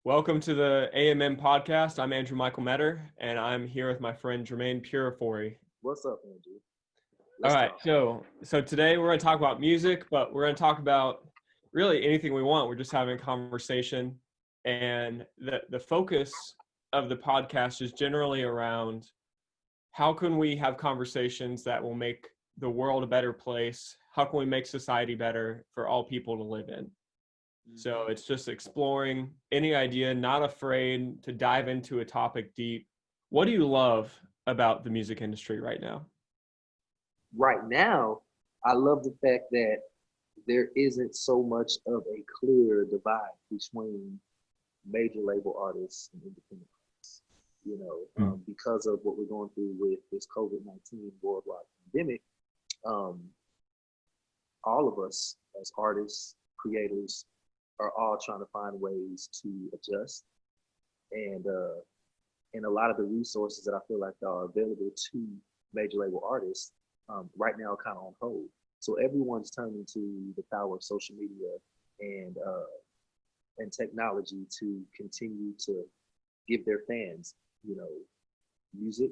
Welcome to the AMM podcast. I'm Andrew Michael Metter, and I'm here with my friend Jermaine Purifory. What's up, Andrew? All Let's right, talk. so today we're going to talk about music, but we're going to talk about really anything we want. We're just having a conversation, and the focus of the podcast is generally around how can we have conversations that will make the world a better place? How can we make society better for all people to live in? So it's just exploring any idea, not afraid to dive into a topic deep. What do you love about the music industry right now? Right now, I love the fact that there isn't so much of a clear divide between major label artists and independent artists. Because of what we're going through with this COVID-19 worldwide pandemic, um, all of us as artists, creators, are all trying to find ways to adjust. And a lot of the resources that I feel like are available to major label artists right now are kind of on hold. So everyone's turning to the power of social media and technology to continue to give their fans, music,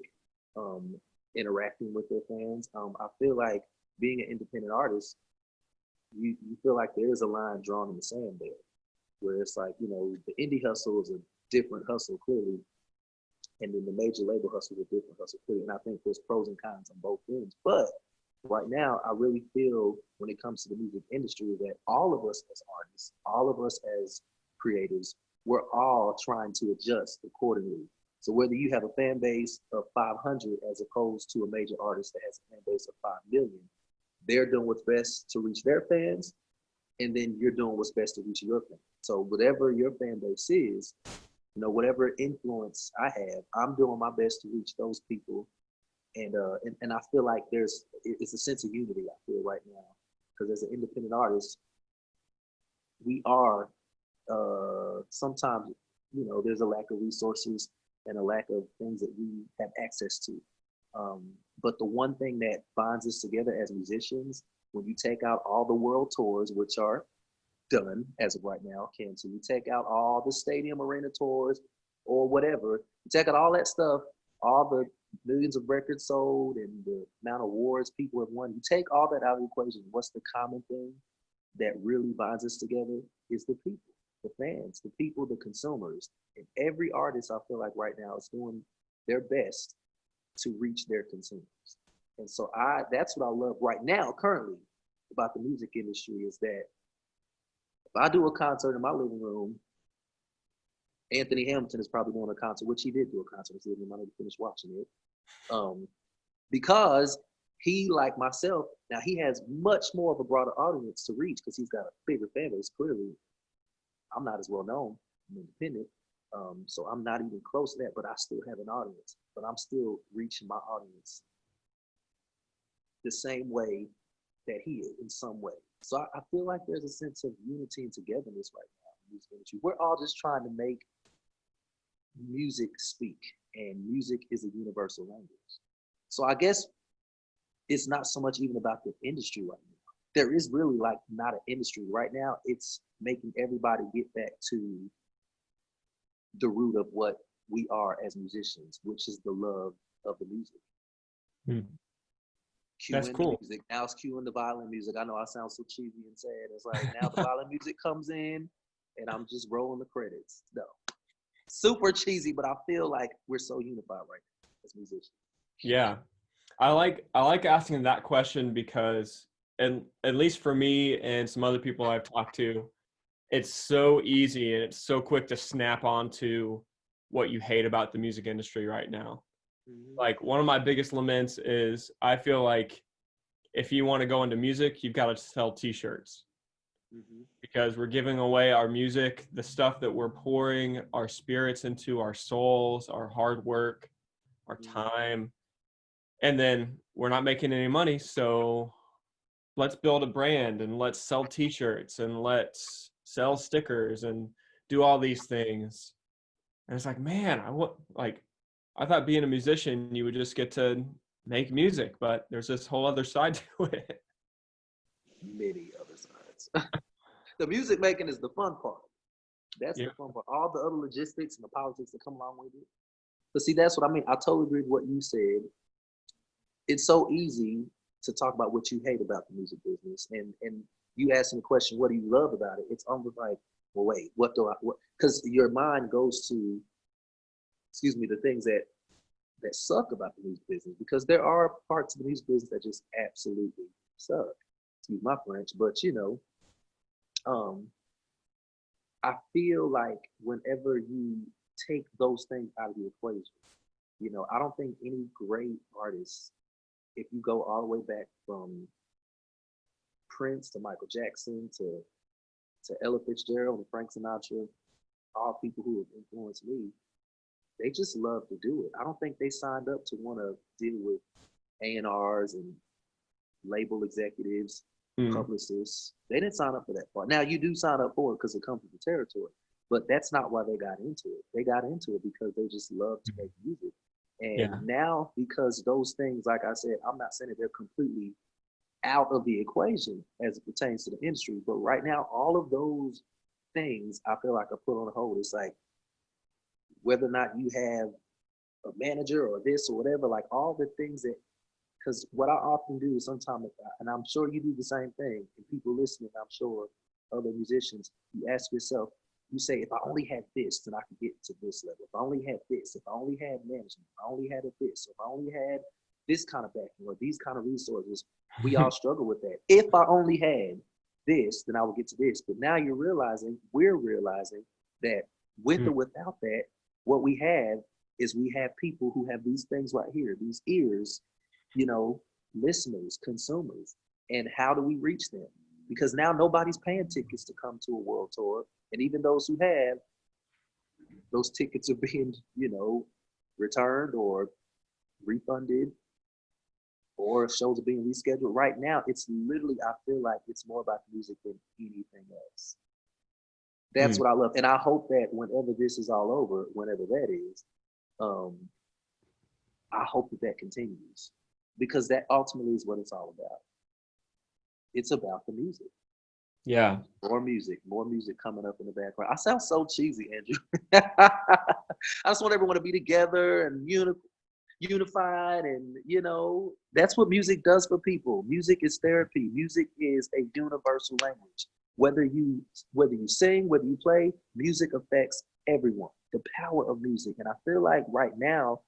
interacting with their fans. I feel like being an independent artist, you feel like there is a line drawn in the sand there, where it's like, the indie hustle is a different hustle clearly, and then the major label hustle is a different hustle clearly. And I think there's pros and cons on both ends. But right now, I really feel when it comes to the music industry that all of us as artists, all of us as creators, we're all trying to adjust accordingly. So whether you have a fan base of 500 as opposed to a major artist that has a fan base of 5 million, they're doing what's best to reach their fans, and then you're doing what's best to reach your fans. So whatever your fan base is, whatever influence I have, I'm doing my best to reach those people. And I feel like it's a sense of unity I feel right now, because as an independent artist, we are sometimes, there's a lack of resources and a lack of things that we have access to. But the one thing that binds us together as musicians, when you take out all the world tours, which are done as of right now, canceled, you take out all the stadium arena tours or whatever, you take out all that stuff, all the millions of records sold and the amount of awards people have won, you take all that out of the equation, what's the common thing that really binds us together is the people, the fans, the people, the consumers. And every artist, I feel like right now, is doing their best to reach their consumers. And so that's what I love right now, currently, about the music industry, is that if I do a concert in my living room, Anthony Hamilton is probably doing a concert, which he did do a concert in his living room. I need to finish watching it. Because he, like myself, now he has much more of a broader audience to reach because he's got a bigger fan base. Clearly, I'm not as well known. I'm independent. So I'm not even close to that, but I still have an audience. But I'm still reaching my audience the same way that he is in some way. So I feel like there's a sense of unity and togetherness right now in the music industry. We're all just trying to make music speak, and music is a universal language. So I guess it's not so much even about the industry right now. There is really like not an industry right now. It's making everybody get back to the root of what we are as musicians, which is the love of the music. That's cool. The music. Now it's cueing the violin music. I know I sound so cheesy and sad. It's like now the violin music comes in and I'm just rolling the credits. No. Super cheesy, but I feel like we're so unified right now as musicians. Yeah. I like asking that question because at least for me and some other people I've talked to, it's so easy and it's so quick to snap onto what you hate about the music industry right now. Mm-hmm. Like one of my biggest laments is I feel like if you want to go into music, you've got to sell t-shirts. Mm-hmm. Because we're giving away our music, the stuff that we're pouring our spirits into, our souls, our hard work, our time, and then we're not making any money. So let's build a brand and let's sell t-shirts and let's sell stickers and do all these things. And it's like, man, I thought being a musician, you would just get to make music, but there's this whole other side to it. Many other sides. The music making is the fun part. That's Yeah. the fun part. All the other logistics and the politics that come along with it. But see, that's what I mean. I totally agree with what you said. It's so easy to talk about what you hate about the music business, and you asking the question, what do you love about it? It's almost like, well, wait, what do I? What? Because your mind goes to, excuse me, the things that suck about the music business. Because there are parts of the music business that just absolutely suck. Excuse my French, but um, I feel like whenever you take those things out of the equation, I don't think any great artist, if you go all the way back from Prince to Michael Jackson to Ella Fitzgerald and Frank Sinatra, all people who have influenced me, they just love to do it. I don't think they signed up to want to deal with A&Rs and label executives, Mm. publicists. They didn't sign up for that part. Now you do sign up for it because it comes with the territory, but that's not why they got into it. They got into it because they just love to make music. And Yeah. now, because those things, like I said, I'm not saying that they're completely out of the equation as it pertains to the industry, but right now, all of those things I feel like are put on hold. It's like whether or not you have a manager or this or whatever, like all the things that, because what I often do is sometimes, and I'm sure you do the same thing, and people listening, I'm sure other musicians, you ask yourself, you say, if I only had this, then I could get to this level. If I only had this, if I only had management, if I only had this, if I only had this kind of backing or these kind of resources, we all struggle with that. If I only had this, then I would get to this. But now we're realizing that with or Mm. without that, what we have is we have people who have these things right here, these ears, you know, listeners, consumers. And how do we reach them? Because now nobody's paying tickets to come to a world tour. And even those who have, those tickets are being, returned or refunded, or shows are being rescheduled. Right now, it's literally, I feel like it's more about the music than anything else. That's Mm. what I love. And I hope that whenever this is all over, whenever that is, um, I hope that that continues, because that ultimately is what it's all about. It's about the music. Yeah. More music coming up in the background. I sound so cheesy, Andrew. I just want everyone to be together and unified, and that's what music does for people. Music is therapy. Music is a universal language. Whether you sing, whether you play, music affects everyone. The power of music, and I feel like right now,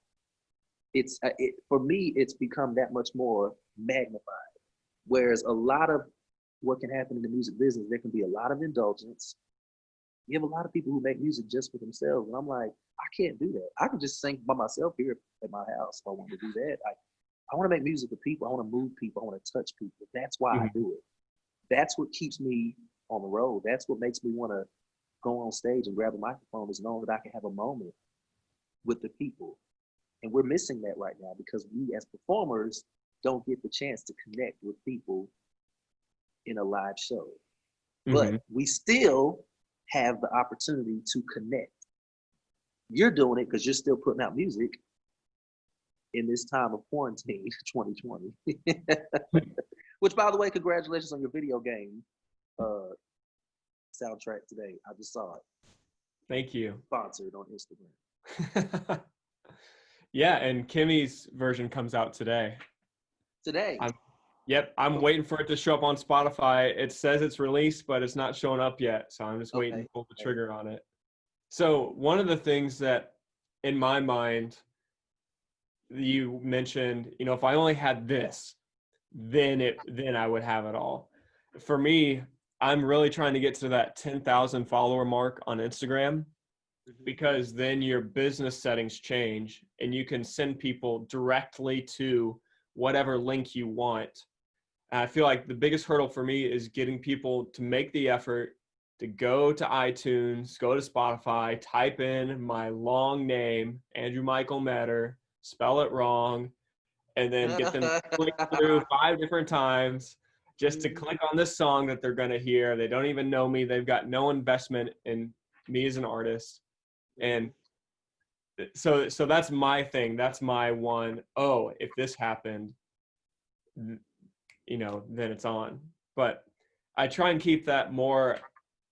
for me, it's become that much more magnified. Whereas a lot of what can happen in the music business, there can be a lot of indulgence. You have a lot of people who make music just for themselves, and I'm like, I can't do that. I can just sing by myself here at my house if I want to do that. I want to make music for people. I want to move people. I want to touch people. That's why I Mhm. do it. That's what keeps me on the road. That's what makes me want to go on stage and grab a microphone, is knowing that I can have a moment with the people. And we're missing that right now because we as performers don't get the chance to connect with people in a live show. But Mhm. we still have the opportunity to connect. You're doing it because you're still putting out music in this time of quarantine, 2020. Which, by the way, congratulations on your video game uh, soundtrack today. I just saw it. Thank you. Sponsored on Instagram. Yeah, and Kimmy's version comes out today. Today. I'm Yep, I'm Okay. waiting for it to show up on Spotify. It says it's released, but it's not showing up yet, so I'm just waiting to Okay. pull the Hey. trigger on it. So, one of the things that in my mind you mentioned, if I only had this, then I would have it all. For me, I'm really trying to get to that 10,000 follower mark on Instagram, Mhm. because then your business settings change and you can send people directly to whatever link you want. And I feel like the biggest hurdle for me is getting people to make the effort to go to iTunes, go to Spotify, type in my long name, Andrew Michael Metter, spell it wrong, and then get them to click through 5 different times just to Mhm. click on this song that they're going to hear. They don't even know me. They've got no investment in me as an artist. And Mhm. so that's my thing. That's my one. Oh, if this happened, then it's on. But I try and keep that more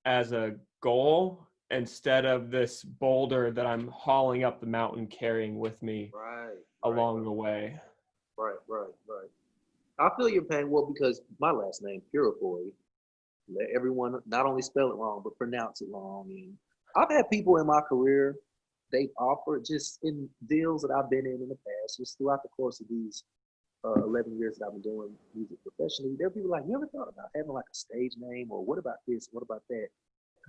as a goal instead of this boulder that I'm hauling up the mountain carrying with me Right, along the way. right. I feel your pain. Well, because my last name, Purifory, let everyone not only spell it wrong, but pronounce it wrong. And I've had people in my career, they've offered just in deals that I've been in the past, just throughout the course of these 11 years that I've been doing music professionally. There are people like, you ever thought about having like a stage name, or what about this? What about that?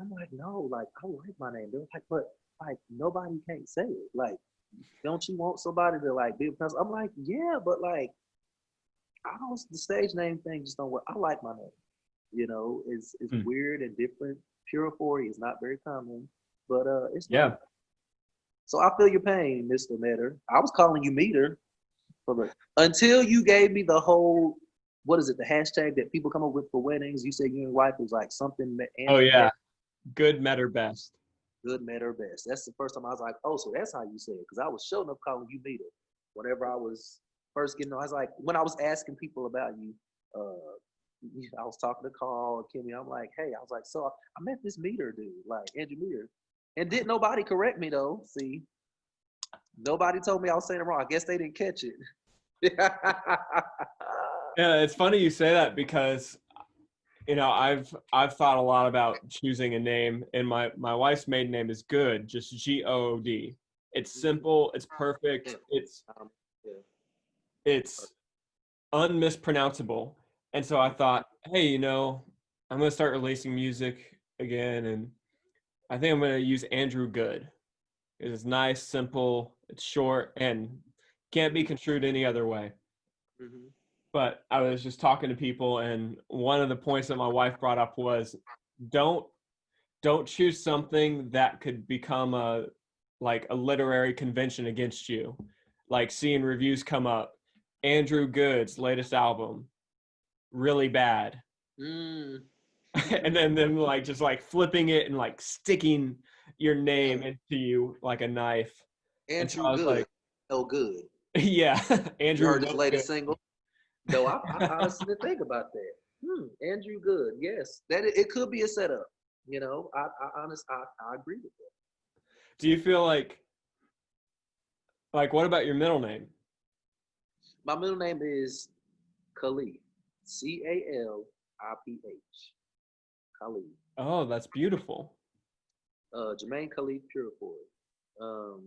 I'm like, no, like I like my name. They're like, but like nobody can't say it. Like, don't you want somebody to like be a person? I'm like, yeah, but like I don't. The stage name thing just don't work. I like my name. You know, it's Hmm. weird and different. Purifory is not very common, but it's nice. Yeah. So I feel your pain, Mr. Metter. I was calling you Meter for the until you gave me the whole what is it, the hashtag that people come up with for weddings. You said you and your wife was like something that Oh Andrew yeah. met, Good, met, or best. good, met, or best. That's the first time I was like, oh, so that's how you say it. Because I was showing up calling you Meter. Whenever I was first getting on, I was like, when I was asking people about you, I was talking to Carl or Kimmy. I'm like, hey, I was like, so I met this Meter dude, like Andrew Meter. And didn't nobody correct me though. See, nobody told me I was saying it wrong. I guess they didn't catch it. Yeah, it's funny you say that because I've thought a lot about choosing a name, and my wife's maiden name is Good, just Good. It's simple, it's perfect, um, yeah. it's unmispronounceable. And so I thought, hey, I'm gonna start releasing music again, and I think I'm gonna use Andrew Good. It's nice, simple, it's short, and can't be construed any other way. Mm-hmm. But I was just talking to people, and one of the points that my wife brought up was don't don't choose something that could become a literary convention against you. Like seeing reviews come up, Andrew Good's latest album, really bad. Mm. And then them like just like flipping it and like sticking your name Mm. into you like a knife. And so Andrew I was Good. like, Oh, good. yeah, You Andrew heard his no good. latest single? No, I honestly didn't think about that. Andrew Good. Yes, that it could be a setup. You know, I agree with that. Do you feel like what about your middle name? My middle name is Khalid. Caliph. Khalid. Oh, that's beautiful. Jermaine Khalid Purifory. Um,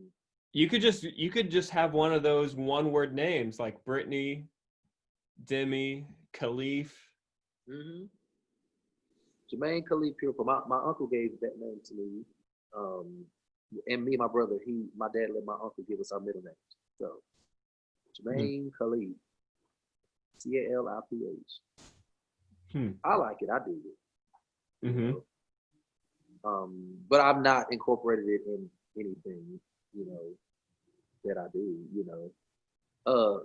You could just have one of those one word names like Brittany, Demi, Khalif. mm-hmm. Jermaine Khalid Purifory. My uncle gave that name to me. Um, and me and my brother, my dad let my uncle give us our middle names. So Hmm. Jermaine Khalid. Caliph. Hmm. I like it. I do it. You Mm-hmm. know. But I've not incorporated it in anything, you know, that I do, you know.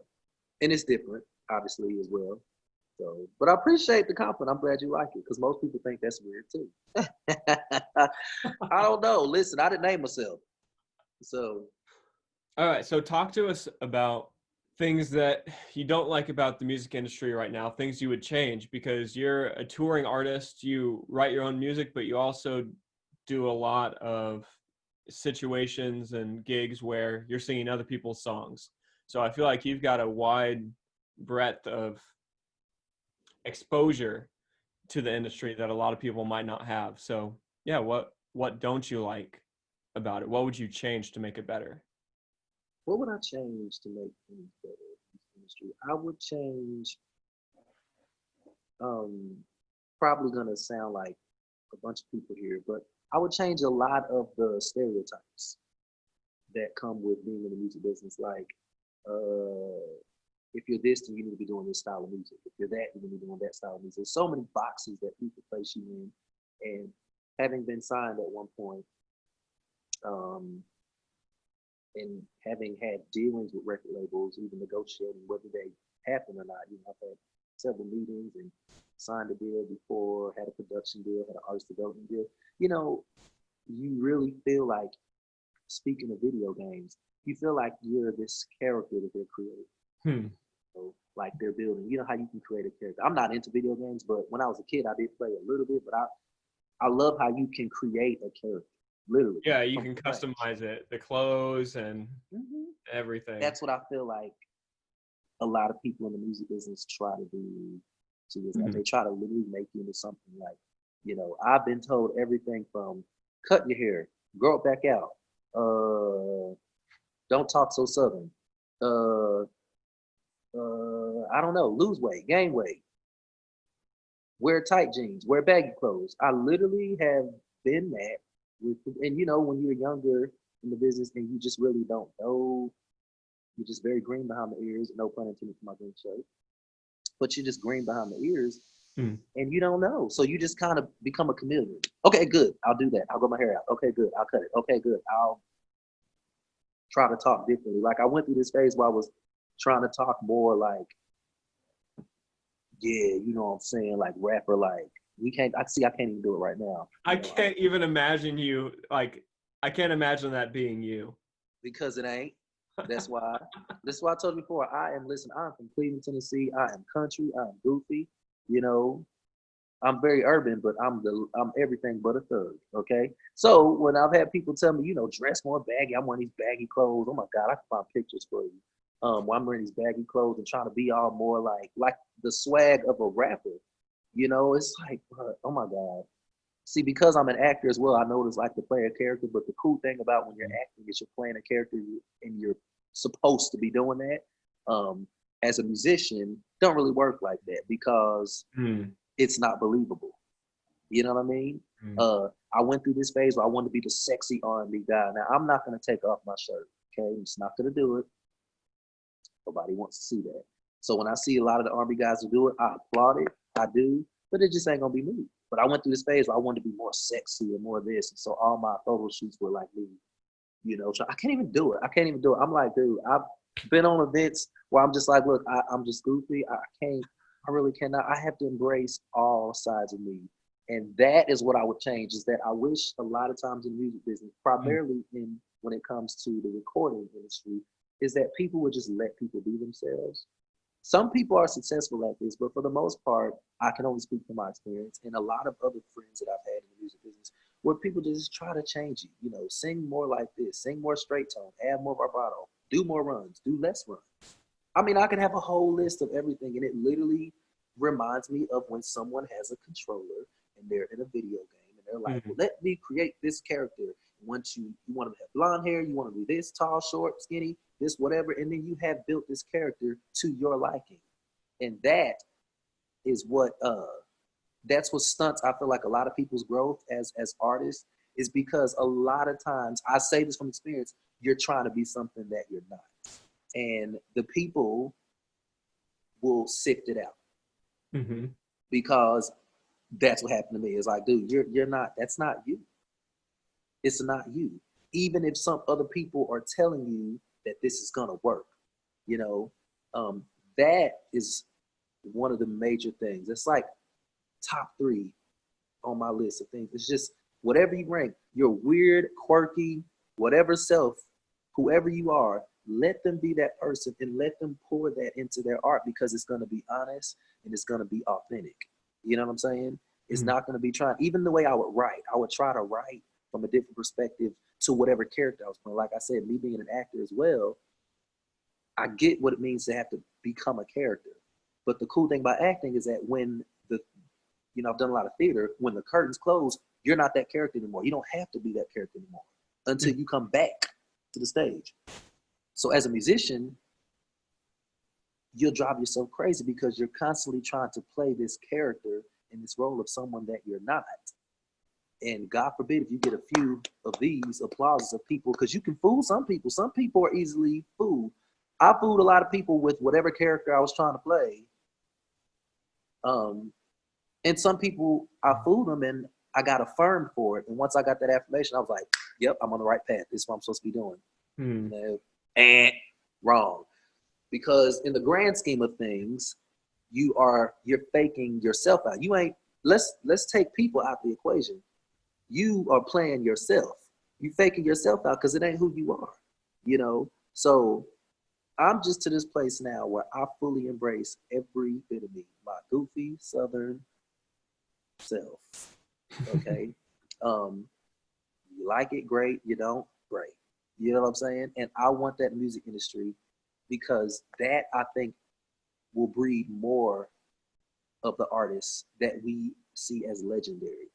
And it's different, obviously, as well. So, but I appreciate the compliment. I'm glad you like it because most people think that's weird too. I don't know. Listen, I didn't name myself, so All right, so talk to us about things that you don't like about the music industry right now, things you would change because you're a touring artist, you write your own music, but you also do a lot of situations and gigs where you're singing other people's songs. So I feel like you've got a wide breadth of exposure to the industry that a lot of people might not have. So, yeah, what don't you like about it? What would you change to make it better? what would I change to make things better in this industry? I would change. Um, Probably gonna sound like a bunch of people here, but I would change a lot of the stereotypes that come with being in the music business. Like, uh, if you're this, then you need to be doing this style of music. If you're that, you need to be doing that style of music. There's so many boxes that people place you in. And having been signed at one point, um, and having had dealings with record labels, even negotiating whether they happen or not, I've had several meetings and signed a deal before, had a production deal, had an artist development deal. You know, you really feel like, speaking of video games, you feel like you're this character that they're creating. Hmm. So, like they're building. You know how you can create a character. I'm not into video games, but when I was a kid, I did play a little bit. But I love how you can create a character. literally. Yeah, you from can scratch. customize it, the clothes and Mhm. everything. That's what I feel like a lot of people in the music business try to do to is like Mhm. they try to literally make you into something like, I've been told everything from cut your hair, grow it back out, don't talk so southern, uh, I don't know, lose weight, gain weight, wear tight jeans, wear baggy clothes. I literally have been that with, and when you're younger in the business and you just really don't know, you're just very green behind the ears. No pun intended for my green shirt, but you're just green behind the ears Mm. and you don't know. So you just kind of become a chameleon. Okay, good. I'll do that. I'll grow my hair out. Okay, good. I'll cut it. Okay, good. I'll try to talk differently. Like I went through this phase where I was trying to talk more like, yeah, you know what I'm saying, like rapper, like I can't even do it right now. I can't even imagine you, like, I can't imagine that being you. Because it ain't. That's why. That's why I told you before. I'm from Cleveland, Tennessee. I am country. I'm goofy. You know, I'm very urban, but I'm everything but a thug. Okay. So when I've had people tell me, dress more baggy, I'm wearing these baggy clothes. Oh my God, I can find pictures for you. When I'm wearing these baggy clothes and trying to be all more like the swag of a rapper. It's like, oh my God. See, because I'm an actor as well, I know what it's like to play a character. But the cool thing about when you're acting is you're playing a character and you're supposed to be doing that. As a musician, don't really work like that because Mm. it's not believable. You know what I mean? Mm. I went through this phase where I wanted to be the sexy R&B guy. Now I'm not going to take off my shirt. Okay, I'm just not going to do it. Nobody wants to see that. So when I see a lot of the R&B guys who do it, I applaud it. I do, but it just ain't gonna be me. But I went through this phase where I wanted to be more sexy and more of this, and so all my photo shoots were like me. I can't even do it. I can't even do it. I'm like, dude, I've been on events where I'm just like, look, I'm just goofy. I can't. I really cannot. I have to embrace all sides of me, and that is what I would change. Is that I wish a lot of times in the music business, Mm. primarily in when it comes to the recording industry, is that people would just let people be themselves. Some people are successful at this, but for the most part, I can only speak from my experience and a lot of other friends that I've had in the music business where people just try to change you. Sing more like this, sing more straight tone, add more vibrato, do more runs, do less runs. I mean, I can have a whole list of everything, and it literally reminds me of when someone has a controller and they're in a video game and they're like, Mm. well, let me create this character. Once you want to have blonde hair, you want to be this tall, short, skinny, this whatever, and then you have built this character to your liking. And is what that's what stunts I feel like a lot of people's growth as artists is because a lot of times I say this from experience, you're trying to be something that you're not. And the people will sift it out Mm-hmm. because that's what happened to me. It's like, dude, you're not, that's not you. It's not you. Even if some other people are telling you that this is gonna work, you know, um, that is one of the major things. It's like top three on my list of things. It's just whatever you rank, your weird, quirky, whatever self, whoever you are, let them be that person and let them pour that into their art because it's going to be honest and it's going to be authentic. You know what I'm saying? It's Mm. not going to be trying, even the way I would write, I would try to write from a different perspective to whatever character I was playing. Like I said, me being an actor as well, I get what it means to have to become a character. But the cool thing about acting is that when I've done a lot of theater. When the curtains close, you're not that character anymore. You don't have to be that character anymore until you come back to the stage. So as a musician, you'll drive yourself crazy because you're constantly trying to play this character in this role of someone that you're not. And God forbid if you get a few of these applauses of people, because you can fool some people. Some people are easily fooled. I fooled a lot of people with whatever character I was trying to play. And some people, I fooled them and I got affirmed for it. And once I got that affirmation, I was like, yep, I'm on the right path. This is what I'm supposed to be doing. Mm. And wrong. Because in the grand scheme of things, you're faking yourself out. You ain't, let's take people out the equation. You are playing yourself. You faking yourself out because it ain't who you are. So I'm just to this place now where I fully embrace every bit of me, my goofy Southern self. Okay. You like it, great. You don't, great. You know what I'm saying? And I want that music industry because that, I think, will breed more of the artists that we see as legendary.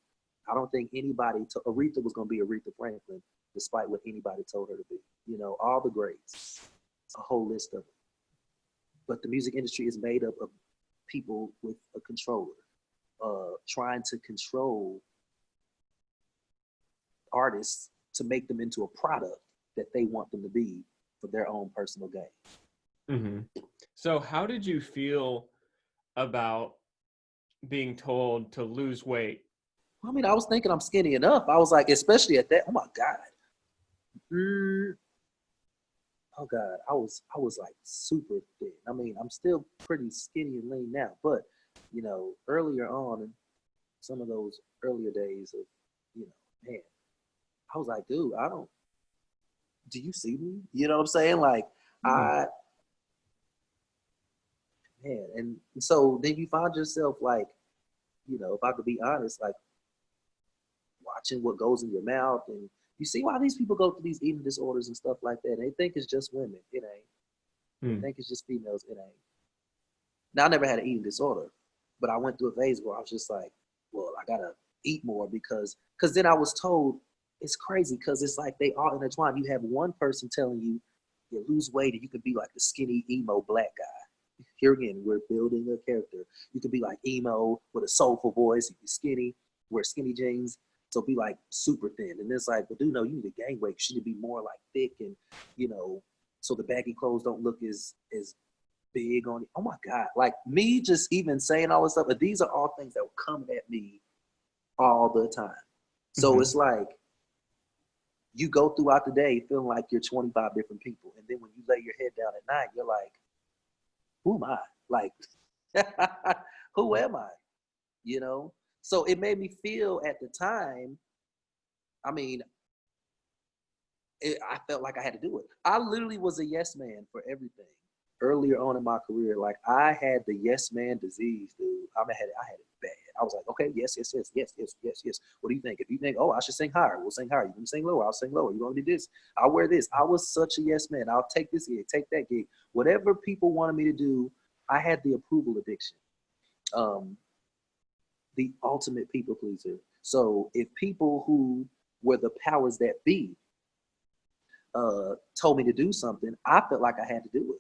I don't think anybody, Aretha was going to be Aretha Franklin, despite what anybody told her to be. You know, all the greats, a whole list of them. But the music industry is made up of people with a controller, trying to control artists to make them into a product that they want them to be for their own personal gain. Mm-hmm. So how did you feel about being told to lose weight? I mean, I was thinking I'm skinny enough. I was like, especially at that, oh my God. Oh God, I was like super thin. I mean, I'm still pretty skinny and lean now, but you know, earlier on in some of those earlier days of, you know, man, I was like, dude, do you see me? You know what I'm saying? Like, Mm-hmm. and so then you find yourself like, you know, if I could be honest, like watching what goes in your mouth, and you see why these people go through these eating disorders and stuff like that. They think it's just women. It ain't. They think it's just females. It ain't. Now, I never had an eating disorder, but I went through a phase where I was just like, well, I gotta eat more because then I was told it's crazy because it's like they all intertwine. You have one person telling you you lose weight and you could be like the skinny emo black guy. Here again, we're building a character. You could be like emo with a soulful voice. You be skinny, wear skinny jeans, so be like super thin. And it's like, well, dude, no, you need to gain weight. You should be more like thick and, you know, so the baggy clothes don't look as big on it. Oh my God. Like me just even saying all this stuff, but these are all things that will come at me all the time. So Mm-hmm. it's like you go throughout the day feeling like you're 25 different people. And then when you lay your head down at night, you're like, who am I? Like, who am I? You know? So it made me feel at the time, I mean, I felt like I had to do it. I literally was a yes man for everything. Earlier on in my career, like I had the yes man disease, dude. I had it bad. I was like, okay, yes. What do you think? If you think, oh, I should sing higher, we'll sing higher. You want to sing lower, I'll sing lower. You want to do this, I'll wear this. I was such a yes man. I'll take this gig, take that gig. Whatever people wanted me to do, I had the approval addiction. The ultimate people pleaser. So if people who were the powers that be told me to do something, I felt like I had to do it,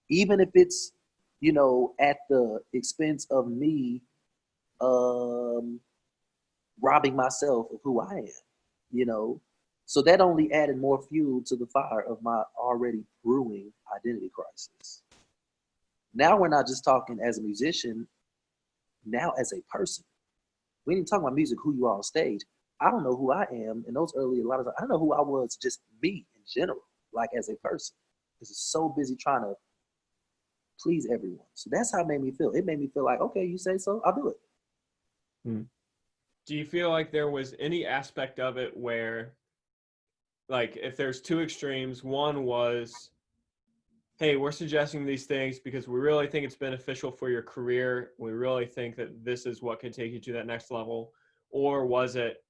even if it's, you know, at the expense of me robbing myself of who I am, you know. So that only added more fuel to the fire of my already brewing identity crisis. Now we're not just talking as a musician, now as a person. We ain't talking about music, who you are on stage. I don't know who I am in those early, a lot of times, I don't know who I was, just me in general, like as a person. Because it's so busy trying to please everyone. So that's how it made me feel. It made me feel like, okay, you say so, I'll do it. Hmm. Do you feel like there was any aspect of it where, like, if there's two extremes, one was, hey, we're suggesting these things because we really think it's beneficial for your career. We really think that this is what could take you to that next level. Or was it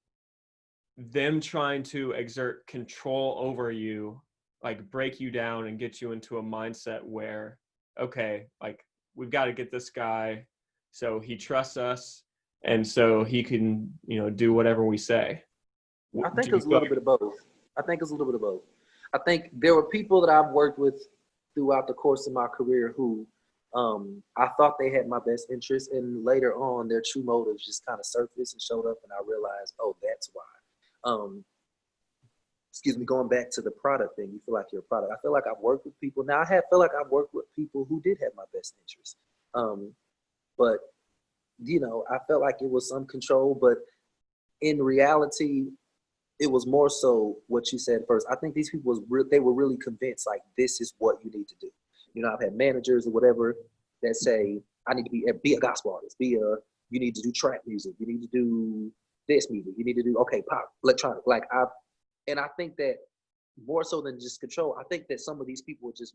them trying to exert control over you, like break you down and get you into a mindset where, okay, like we've got to get this guy so he trusts us and so he can, you know, do whatever we say. I Do think you it's a feel little bit of both. I think it's a little bit of both. I think there were people that I've worked with throughout the course of my career who I thought they had my best interest, and later on, their true motives just kind of surfaced and showed up, and I realized, oh, that's why. Um, excuse me, going back to the product thing, you feel like you're a product. I feel like I've worked with people. Now, feel like I've worked with people who did have my best interest. But, you know, I felt like it was some control, but in reality, it was more so what you said first. I think these people they were really convinced, like, this is what you need to do. You know, I've had managers or whatever that say, I need to be a gospel artist, you need to do trap music, you need to do this music, you need to do, okay, pop, electronic. And I think that more so than just control, I think that some of these people were just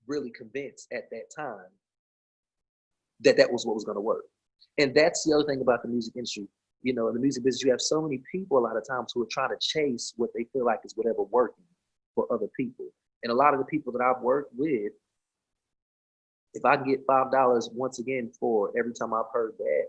really convinced at that time that that was what was going to work. And that's the other thing about the music industry. You know, in the music business, you have so many people a lot of times who are trying to chase what they feel like is whatever working for other people. And a lot of the people that I've worked with, if I can get $5 once again for every time I've heard that,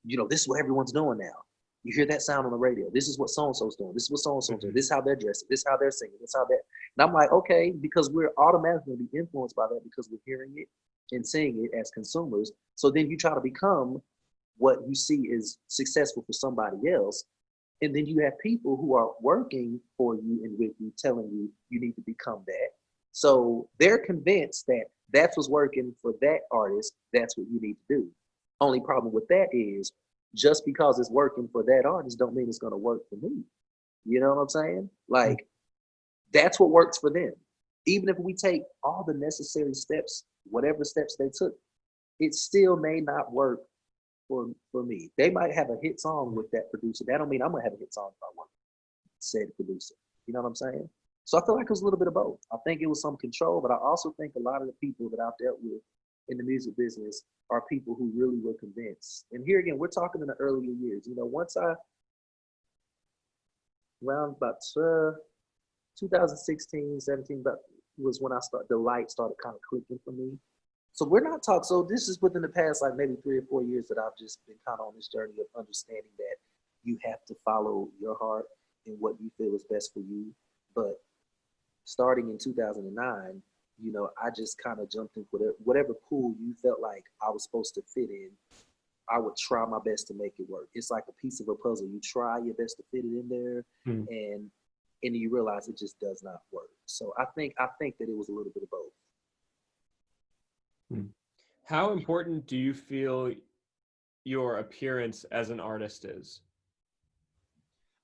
you know, this is what everyone's doing now. You hear that sound on the radio. This is what so and so's doing. This is what so and so's doing. This is how they're dressing. This is how they're singing. This is how that. And I'm like, okay, because we're automatically going to be influenced by that because we're hearing it and seeing it as consumers. So then you try to become what you see is successful for somebody else. And then you have people who are working for you and with you, telling you you need to become that. So they're convinced that that's what's working for that artist. That's what you need to do. Only problem with that is just because it's working for that artist don't mean it's going to work for me. You know what I'm saying? Like, that's what works for them. Even if we take all the necessary steps, whatever steps they took, it still may not work for me. They might have a hit song with that producer. That don't mean I'm going to have a hit song if I work with said producer. You know what I'm saying? So I feel like it was a little bit of both. I think it was some control, but I also think a lot of the people that I've dealt with in the music business are people who really were convinced. And here again, we're talking in the earlier years. You know, once around about 2016, 17, but was when the light started kind of clicking for me. So we're not talking, so this is within the past like maybe 3 or 4 years that I've just been kind of on this journey of understanding that you have to follow your heart and what you feel is best for you. But starting in 2009, you know, I just kind of jumped in whatever pool you felt like I was supposed to fit in. I would try my best to make it work. It's like a piece of a puzzle. You try your best to fit it in there, and you realize it just does not work. So I think that it was a little bit of both. How important do you feel your appearance as an artist is?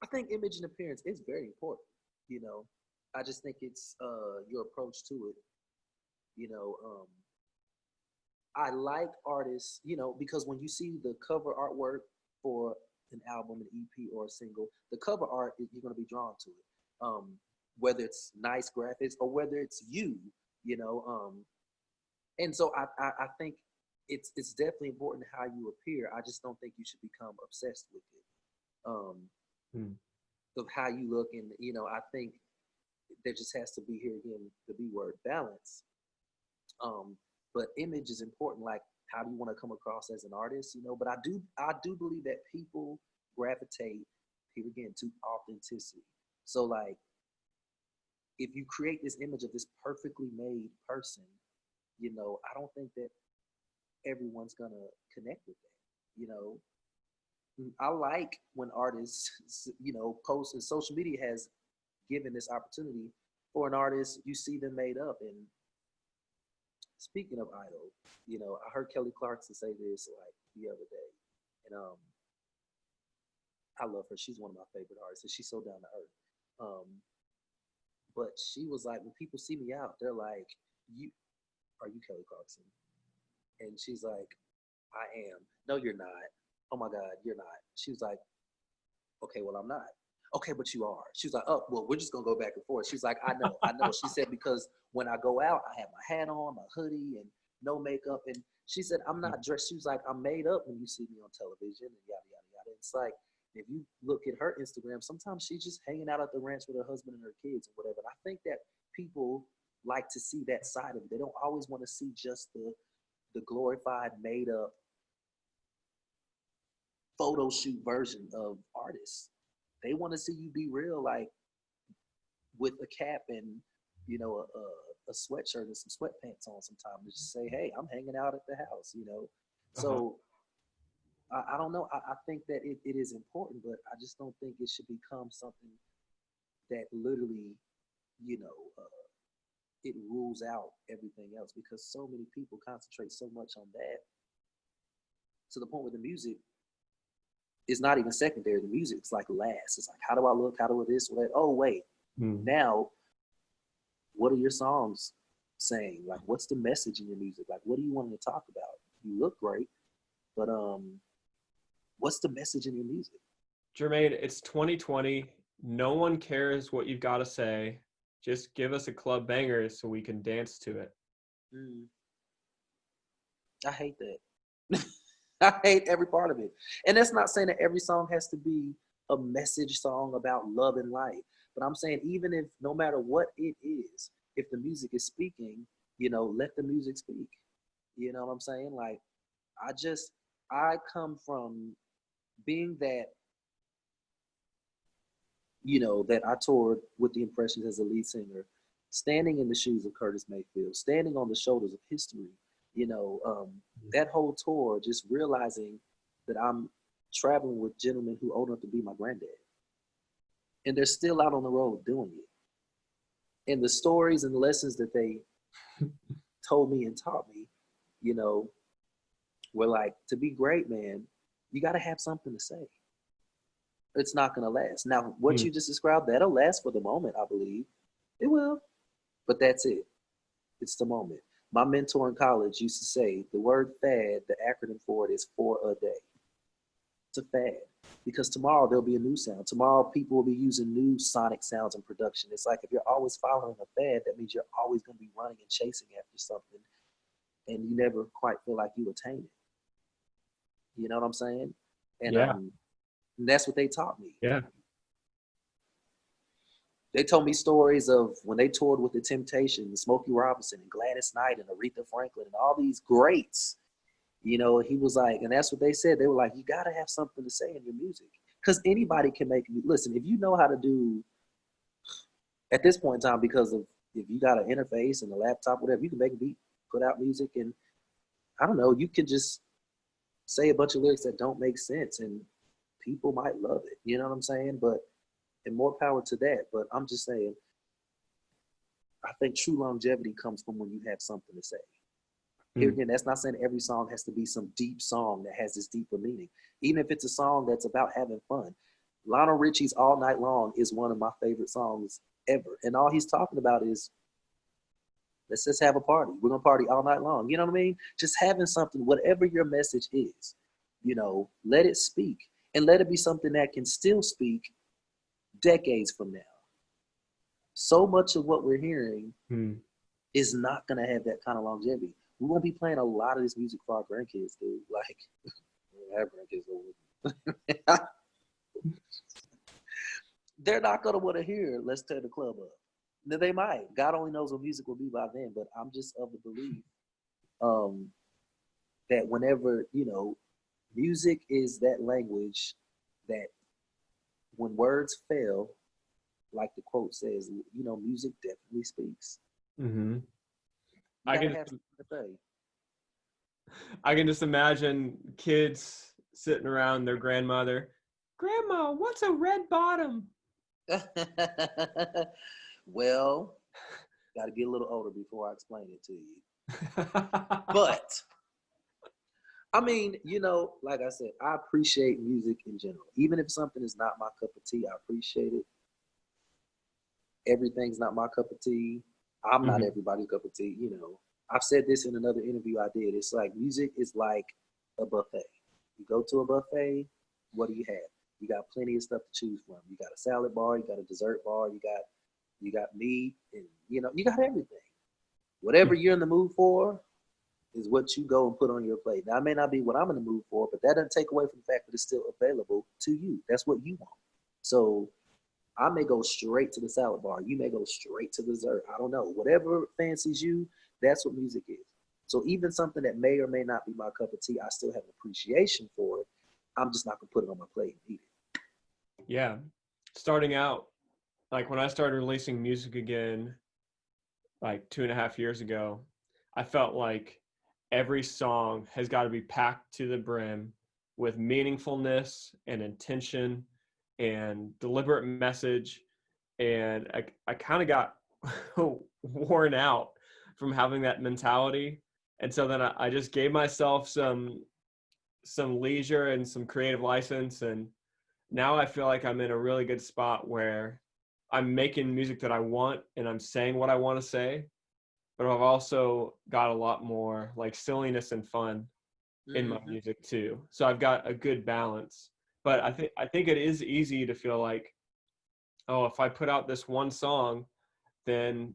I think image and appearance is very important. You know, I just think it's your approach to it. You know, I like artists, you know, because when you see the cover artwork for an album, an EP, or a single, the cover art, you're going to be drawn to it. Whether it's nice graphics or whether it's you know. And so I think it's definitely important how you appear. I just don't think you should become obsessed with it. Of how you look, and you know, I think there just has to be here again the B word, balance. But image is important. Like, how do you want to come across as an artist? You know, but I do believe that people gravitate here again to authenticity. So like, if you create this image of this perfectly made person, you know, I don't think that everyone's gonna connect with that. You know, I like when artists, you know, post, and social media has given this opportunity for an artist. You see them made up. And speaking of idol, you know, I heard Kelly Clarkson say this like the other day, and I love her. She's one of my favorite artists, and she's so down to earth. But she was like, when people see me out, they're like, are you Kelly Clarkson? And she's like, I am. No, you're not. Oh my God, you're not. She was like, okay, well, I'm not. Okay, but you are. She was like, oh, well, we're just gonna go back and forth. She's like, I know. She said, because when I go out, I have my hat on, my hoodie, and no makeup. And she said, I'm not dressed. She was like, I'm made up when you see me on television, and yada, yada, yada. It's like, if you look at her Instagram, sometimes she's just hanging out at the ranch with her husband and her kids or whatever. And I think that people like to see that side of it. They don't always want to see just the glorified, made up photo shoot version of artists. They want to see you be real, like with a cap and, you know, a sweatshirt and some sweatpants on sometimes, to just say, hey, I'm hanging out at the house, you know. So I don't know. I think that it is important, but I just don't think it should become something that literally, you know, it rules out everything else, because so many people concentrate so much on that to the point where the music is not even secondary. The music's like last. It's like, how do I look? How do I this? What? Oh, wait. Now, what are your songs saying? Like, what's the message in your music? Like, what do you want to talk about? You look great, but what's the message in your music? Jermaine, it's 2020. No one cares what you've got to say. Just give us a club banger so we can dance to it. I hate that. I hate every part of it. And that's not saying that every song has to be a message song about love and life. But I'm saying even if no matter what it is, if the music is speaking, let the music speak. You know what I'm saying? Like I come from being that, that I toured with the Impressions as a lead singer, standing in the shoes of Curtis Mayfield, standing on the shoulders of history, that whole tour, just realizing that I'm traveling with gentlemen who old enough to be my granddad. And they're still out on the road doing it. And the stories and the lessons that they told me and taught me, you know, were like, to be great, man, you got to have something to say. It's not going to last. Now, what you just described, that'll last for the moment, I believe. It will. But that's it. It's the moment. My mentor in college used to say the word fad, the acronym for it is for a day. It's a fad. Because tomorrow there'll be a new sound. Tomorrow people will be using new sonic sounds in production. It's like if you're always following a fad, that means you're always going to be running and chasing after something, and you never quite feel like you attain it. You know what I'm saying? And Yeah. that's what they taught me. Yeah. They told me stories of when they toured with the Temptations, Smokey Robinson and Gladys Knight and Aretha Franklin and all these greats. You know, he was like, and that's what they said. They were like, you got to have something to say in your music. Because anybody can make you, listen, if you know how to do, at this point in time, because of, if you got an interface and a laptop, whatever, you can make a beat, put out music, and I don't know, you can just say a bunch of lyrics that don't make sense and people might love it. You know what I'm saying? But, and more power to that. But I'm just saying, I think true longevity comes from when you have something to say. Here again, that's not saying every song has to be some deep song that has this deeper meaning. Even if it's a song that's about having fun. Lionel Richie's All Night Long is one of my favorite songs ever. And all he's talking about is, let's just have a party. We're going to party all night long. You know what I mean? Just having something, whatever your message is, you know, let it speak. And let it be something that can still speak decades from now. So much of what we're hearing is not going to have that kind of longevity. We're going to be playing a lot of this music for our grandkids, dude. Like, our grandkids they're not going to want to hear Let's Tear the Club Up. Now, they might. God only knows what music will be by then, but I'm just of the belief that whenever, you know, music is that language that when words fail, like the quote says, you know, music definitely speaks. Mm-hmm. I can just imagine kids sitting around their grandmother. Grandma, what's a red bottom? Well, got to get a little older before I explain it to you. But, I mean, you know, like I said, I appreciate music in general. Even if something is not my cup of tea, I appreciate it. Everything's not my cup of tea. I'm not everybody's cup of tea, you know. I've said this in another interview I did. It's like music is like a buffet. You go to a buffet, what do you have? You got plenty of stuff to choose from. You got a salad bar, you got a dessert bar, you got meat, and you know, you got everything. Whatever you're in the mood for is what you go and put on your plate. Now, it may not be what I'm in the mood for, but that doesn't take away from the fact that it's still available to you. That's what you want. So I may go straight to the salad bar. You may go straight to dessert. I don't know. Whatever fancies you, that's what music is. So even something that may or may not be my cup of tea, I still have an appreciation for it. I'm just not going to put it on my plate and eat it. Yeah. Starting out, like when I started releasing music again, like 2.5 years ago, I felt like every song has got to be packed to the brim with meaningfulness and intention and deliberate message. And I kind of got worn out from having that mentality. And so then I just gave myself some leisure and some creative license. And now I feel like I'm in a really good spot where I'm making music that I want and I'm saying what I want to say, but I've also got a lot more like silliness and fun in my music too. So I've got a good balance. But I think it is easy to feel like, oh, if I put out this one song, then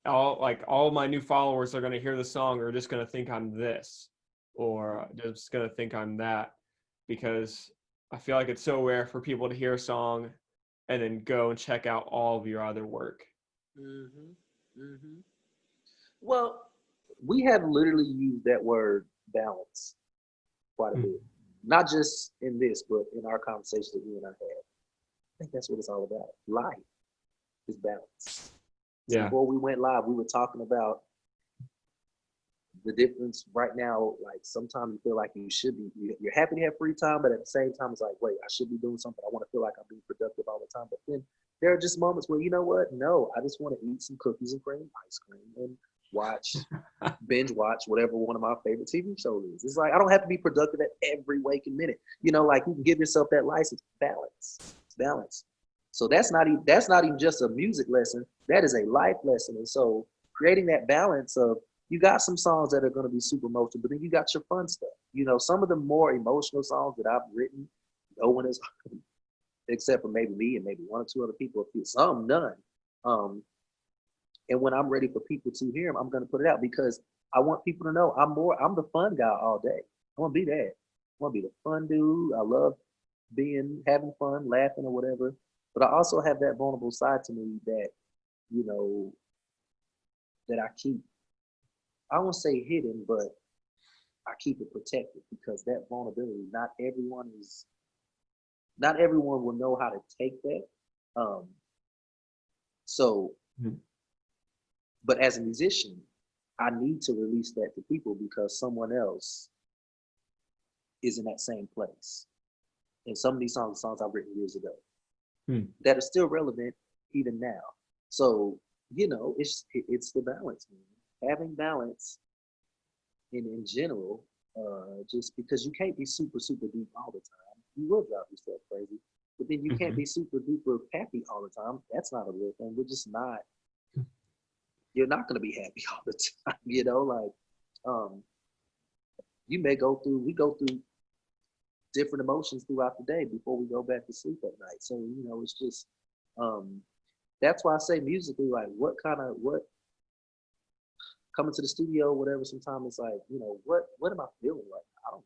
all my new followers are going to hear the song or just going to think I'm this. or just gonna think I'm that, because I feel like it's so rare for people to hear a song and then go and check out all of your other work. Hmm. Hmm. Well, we have literally used that word balance quite a Mm. bit, not just in this, but in our conversations that you and I had. I think that's what it's all about. Life is balance. So Yeah. before we went live, we were talking about the difference right now. Like sometimes you feel like you should be, you're happy to have free time, but at the same time, it's like, wait, I should be doing something. I want to feel like I'm being productive all the time. But then there are just moments where, you know what? No, I just want to eat some cookies and cream, ice cream, and watch, binge watch whatever one of my favorite TV shows is. It's like, I don't have to be productive at every waking minute. You know, like you can give yourself that license. Balance. So that's not even just a music lesson. That is a life lesson. And so creating that balance of, you got some songs that are going to be super emotional, but then you got your fun stuff. You know, some of the more emotional songs that I've written, no one has, except for maybe me and maybe one or two other people, some none. Um, and when I'm ready for people to hear them, I'm going to put it out because I want people to know I'm the fun guy all day. I want to be that. I want to be the fun dude. I love having fun, laughing or whatever. But I also have that vulnerable side to me that, you know, that I keep, I won't say hidden, but I keep it protected because that vulnerability, not everyone will know how to take that. Um, so, Mhm. but as a musician, I need to release that to people because someone else is in that same place. And some of these songs I've written years ago Hmm. that are still relevant even now. So, you know, it's the balance, man. Having balance in general, just because you can't be super, super deep all the time. You will drive yourself crazy. But then you can't Mhm. be super duper happy all the time. That's not a real thing. We're just not, you're not going to be happy all the time. You know, like, um, we go through different emotions throughout the day before we go back to sleep at night. So, you know, it's just, um, that's why I say musically, like, what coming to the studio, whatever, sometimes it's like, you know, what am I feeling right now? I don't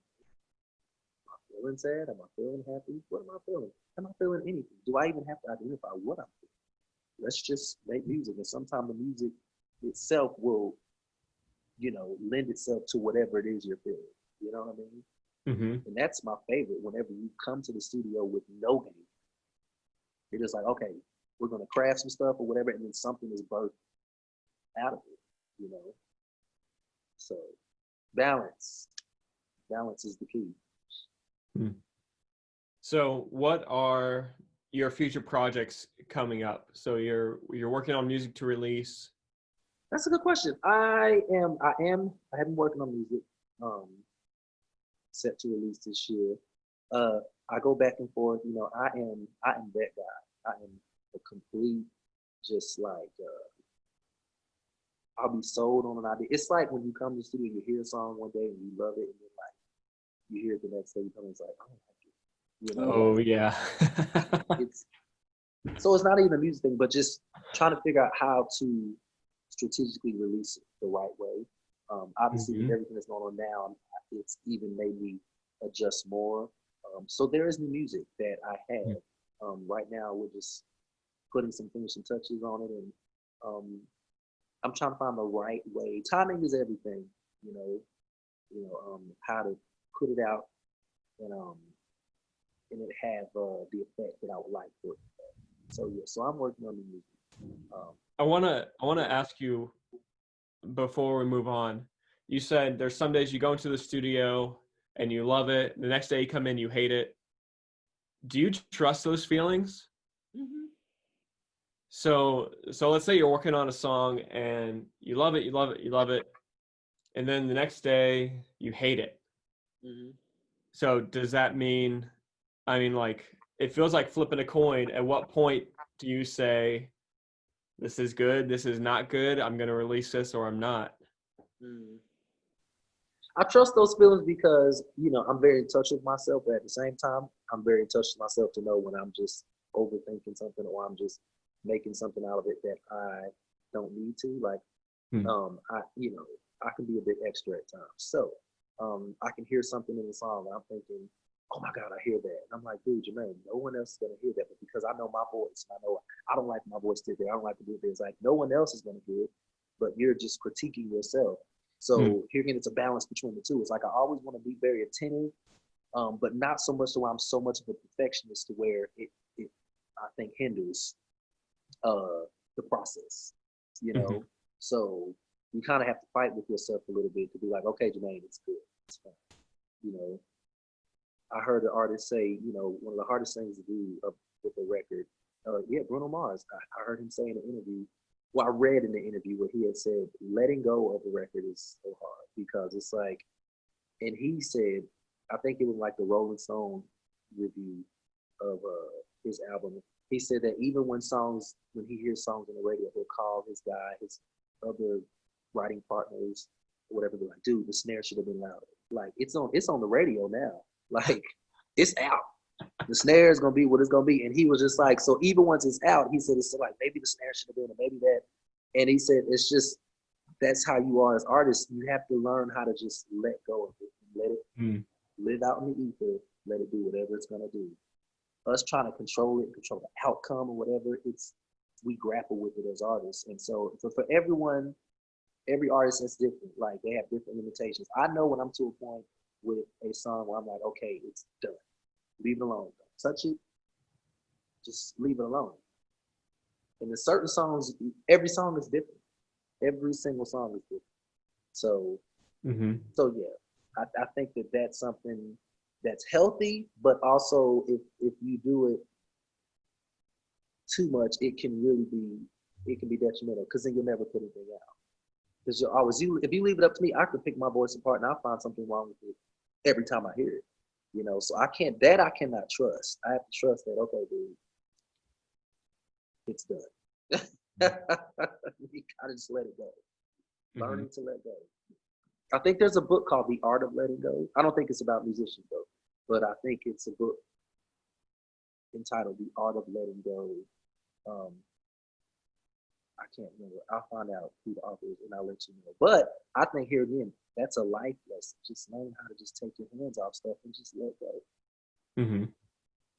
feeling sad? Am I feeling happy? What am I feeling? Am I feeling anything? Do I even have to identify what I'm feeling? Let's just make music. And sometimes the music itself will, you know, lend itself to whatever it is you're feeling. You know what I mean? Mhm. And that's my favorite. Whenever you come to the studio with no game, you're just like, okay, we're going to craft some stuff or whatever. And then something is birthed out of it, you know? So balance, balance is the key. Hmm. So, what are your future projects coming up? So you're working on music to release. That's a good question. I have been working on music, um, set to release this year. Uh, I go back and forth. You know, I am that guy. I am a complete, just like, I'll be sold on an idea. It's like when you come to the studio, you hear a song one day and you love it, and then like you hear it the next day, you come and it's like, I don't like it. You know, Oh like yeah. it's so it's not even a music thing, but just trying to figure out how to strategically release it the right way. Obviously, with Mhm. everything that's going on now, it's even made me adjust more. So there is new music that I have. Right now, we're just putting some finishing touches on it, and um, I'm trying to find the right way. Timing is everything, you know. How to put it out and and it have the effect that I would like for it. So yeah, so I'm working on the music. Um, I wanna ask you before we move on. You said there's some days you go into the studio and you love it. The next day you come in, you hate it. Do you trust those feelings? mm-hmm, So let's say you're working on a song and you love it, you love it, you love it, and then the next day you hate it. mm-hmm. So does that mean, I mean, like, it feels like flipping a coin. At what point do you say, this is good, this is not good, I'm going to release this or I'm not? Mm. I trust those feelings because I'm very in touch with myself, but at the same time, I'm very in touch with myself to know when I'm just overthinking something or I'm just making something out of it that I don't need to. Like, Hmm. I can be a bit extra at times. So, I can hear something in the song and I'm thinking, oh my God, I hear that. And I'm like, dude, Jermaine, no one else is gonna hear that, but because I know my voice, and I know I don't like my voice to there. I don't like to do this. Like no one else is gonna hear it, but you're just critiquing yourself. So here again, it's a balance between the two. It's like I always want to be very attentive, but not so much so where I'm so much of a perfectionist to where it I think hinders the process, you know. So you kind of have to fight with yourself a little bit to be like, okay, Jermaine, it's good, it's fine. You know, I heard an artist say, you know, one of the hardest things to do with a record, Bruno Mars. I heard him say in an interview. Well, I read in the interview where he had said letting go of a record is so hard because it's like, and he said, I think it was like the Rolling Stone review of his album. He said that even when he hears songs on the radio, he'll call his guy, his other writing partners, or whatever. They're like, dude, the snare should have been louder. Like it's on the radio now. Like it's out. The snare is gonna be what it's gonna be. And he was just like, so even once it's out, he said it's like maybe the snare should have been, or maybe that. And he said it's just that's how you are as artists. You have to learn how to just let go of it, let it live out in the ether, let it do whatever it's gonna do. Us trying to control the outcome or whatever, we grapple with it as artists. And so for everyone, every artist is different. Like they have different limitations. I know when I'm to a point with a song where I'm like, okay, it's done. Leave it alone. Don't touch it. Just leave it alone. And in certain songs, every song is different. Every single song is different. So, so yeah, I think that's something that's healthy, but also if you do it too much, it can be detrimental because then you'll never put anything out. Because if you leave it up to me, I can pick my voice apart and I'll find something wrong with it every time I hear it. You know, so I cannot trust. I have to trust that, okay, dude, it's done. You gotta just let it go. Learning to let go. I think there's a book called The Art of Letting Go. I don't think it's about musicians though, but I think it's a book entitled The Art of Letting Go. I can't remember. I'll find out who the author is and I'll let you know. But I think here again, that's a life lesson. Just learn how to just take your hands off stuff and just let go.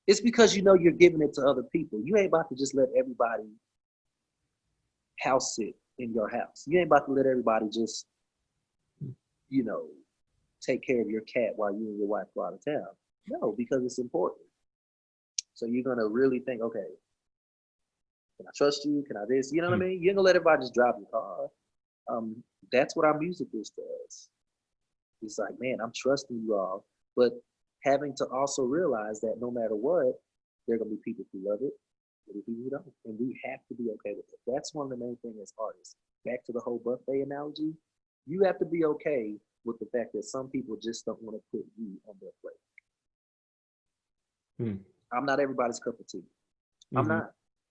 It's because you know you're giving it to other people. You ain't about to just let everybody house sit in your house. You ain't about to let everybody just, you know, take care of your cat while you and your wife go out of town. No, because it's important. So you're going to really think, okay, can I trust you? Can I this? You know what I mean? You ain't gonna let everybody just drive your car. That's what our music is to us. It's like, man, I'm trusting you all, but having to also realize that no matter what, there are gonna be people who love it, there are people who don't, and we have to be okay with it. That's one of the main things as artists. Back to the whole buffet analogy, you have to be okay with the fact that some people just don't want to put you on their plate. I'm not everybody's cup of tea. I'm not.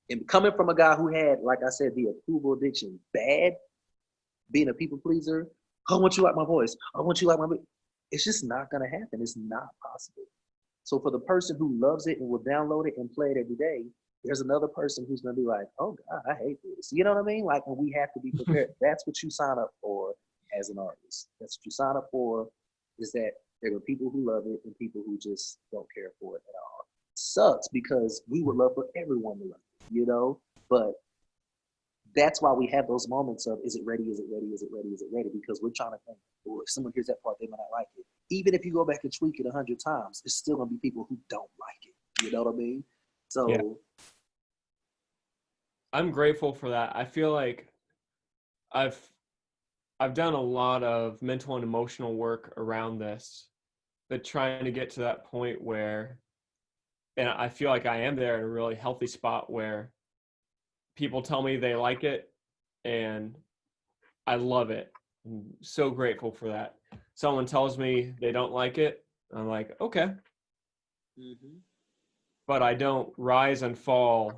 And coming from a guy who had, like I said, the approval addiction, bad, being a people pleaser, I want you like my voice. I want you like my voice. It's just not going to happen. It's not possible. So for the person who loves it and will download it and play it every day, there's another person who's going to be like, oh God, I hate this. You know what I mean? Like, and we have to be prepared. That's what you sign up for as an artist. That's what you sign up for, is that there are people who love it and people who just don't care for it at all. Sucks because we would love for everyone to love it, you know? But that's why we have those moments of, is it ready? Is it ready? Is it ready? Is it ready? Because we're trying to think, well, if someone hears that part, they might not like it. Even if you go back and tweak it 100 times, it's still going to be people who don't like it. You know what I mean? So yeah. I'm grateful for that. I feel like I've done a lot of mental and emotional work around this, but trying to get to that point where, and I feel like I am there in a really healthy spot where people tell me they like it and I love it. I'm so grateful for that. Someone tells me they don't like it, I'm like, okay. But I don't rise and fall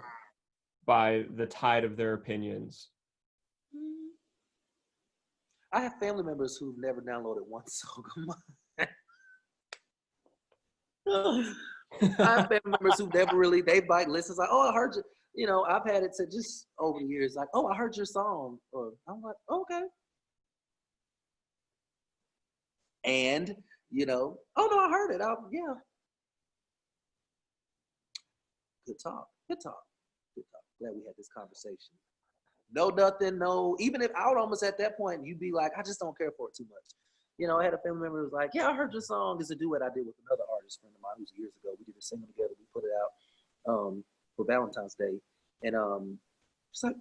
by the tide of their opinions. I have family members who've never downloaded one song of mine. I have family members who never really, they like listens like, oh, I heard you. You know, I've had it to just over the years, like, oh, I heard your song. Or I'm like, okay. And, you know, oh no, I heard it. Yeah. Good talk. Good talk. Good talk. Glad we had this conversation. No, nothing, no. Even if I would almost at that point, you'd be like, I just don't care for it too much. You know, I had a family member who was like, yeah, I heard your song. It's a duet I did with another artist friend of mine who's years ago. We did a single together. We put it out for Valentine's Day. And it's like,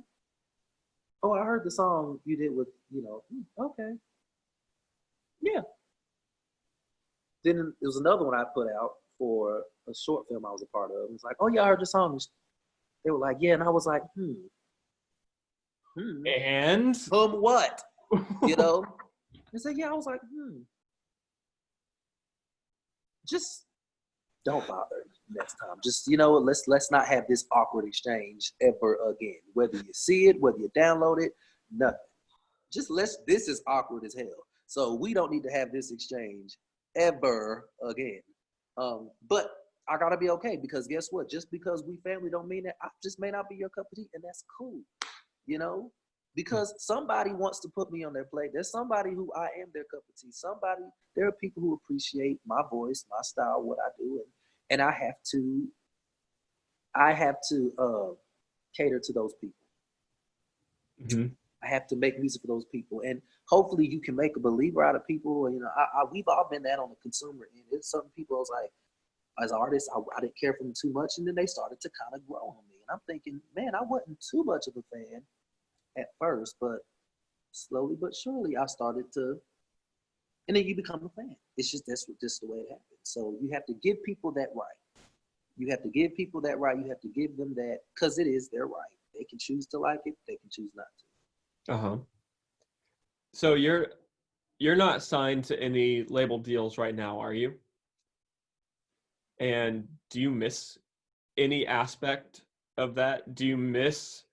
oh, I heard the song you did with, you know, okay. Yeah. Then there was another one I put out for a short film I was a part of. It was like, oh, yeah, I heard the song. They were like, yeah. And I was like, And what? You know? And so, yeah, I was like, just don't bother next time. Just, you know, let's not have this awkward exchange ever again. Whether you see it, whether you download it, nothing. Just this is awkward as hell. So we don't need to have this exchange ever again. But I gotta be okay, because guess what? Just because we family don't mean that I just may not be your cup of tea, and that's cool. You know? Because somebody wants to put me on their plate. There's somebody who I am their cup of tea. There are people who appreciate my voice, my style, what I do, and I have to cater to those people. Mm-hmm. I have to make music for those people, and hopefully you can make a believer out of people. You know, we've all been that on the consumer end. There's some people I was like, as artists, I didn't care for them too much, and then they started to kind of grow on me, and I'm thinking, man, I wasn't too much of a fan at first, but slowly but surely I started to, and then you become a fan. It's just just the way it happens. So you have to give people that right. You have to give people that right. You have to give them that, because it is their right. They can choose to like it. They can choose not to. Uh-huh. So you're not signed to any label deals right now, are you? And do you miss any aspect of that? Do you miss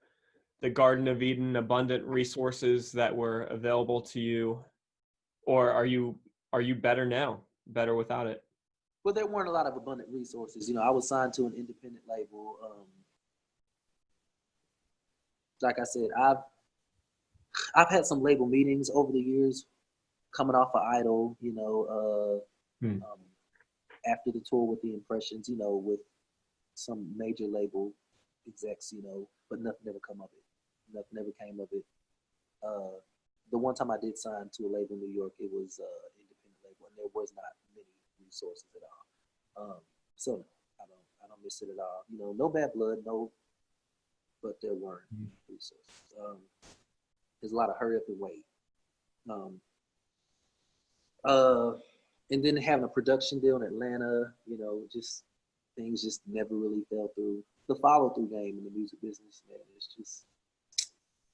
the Garden of Eden abundant resources that were available to you? Or are you better now, better without it? Well, there weren't a lot of abundant resources. You know, I was signed to an independent label. Like I said, I've had some label meetings over the years, coming off of Idol, you know, after the tour with the Impressions, you know, with some major label execs, you know, but nothing ever come of it. Nothing ever came of it. The one time I did sign to a label in New York, it was an independent label, and there was not many resources at all. So no, I don't miss it at all. You know, no bad blood, no, but there weren't resources. There's a lot of hurry up and wait. And then having a production deal in Atlanta, you know, just things just never really fell through. The follow through game in the music business, man,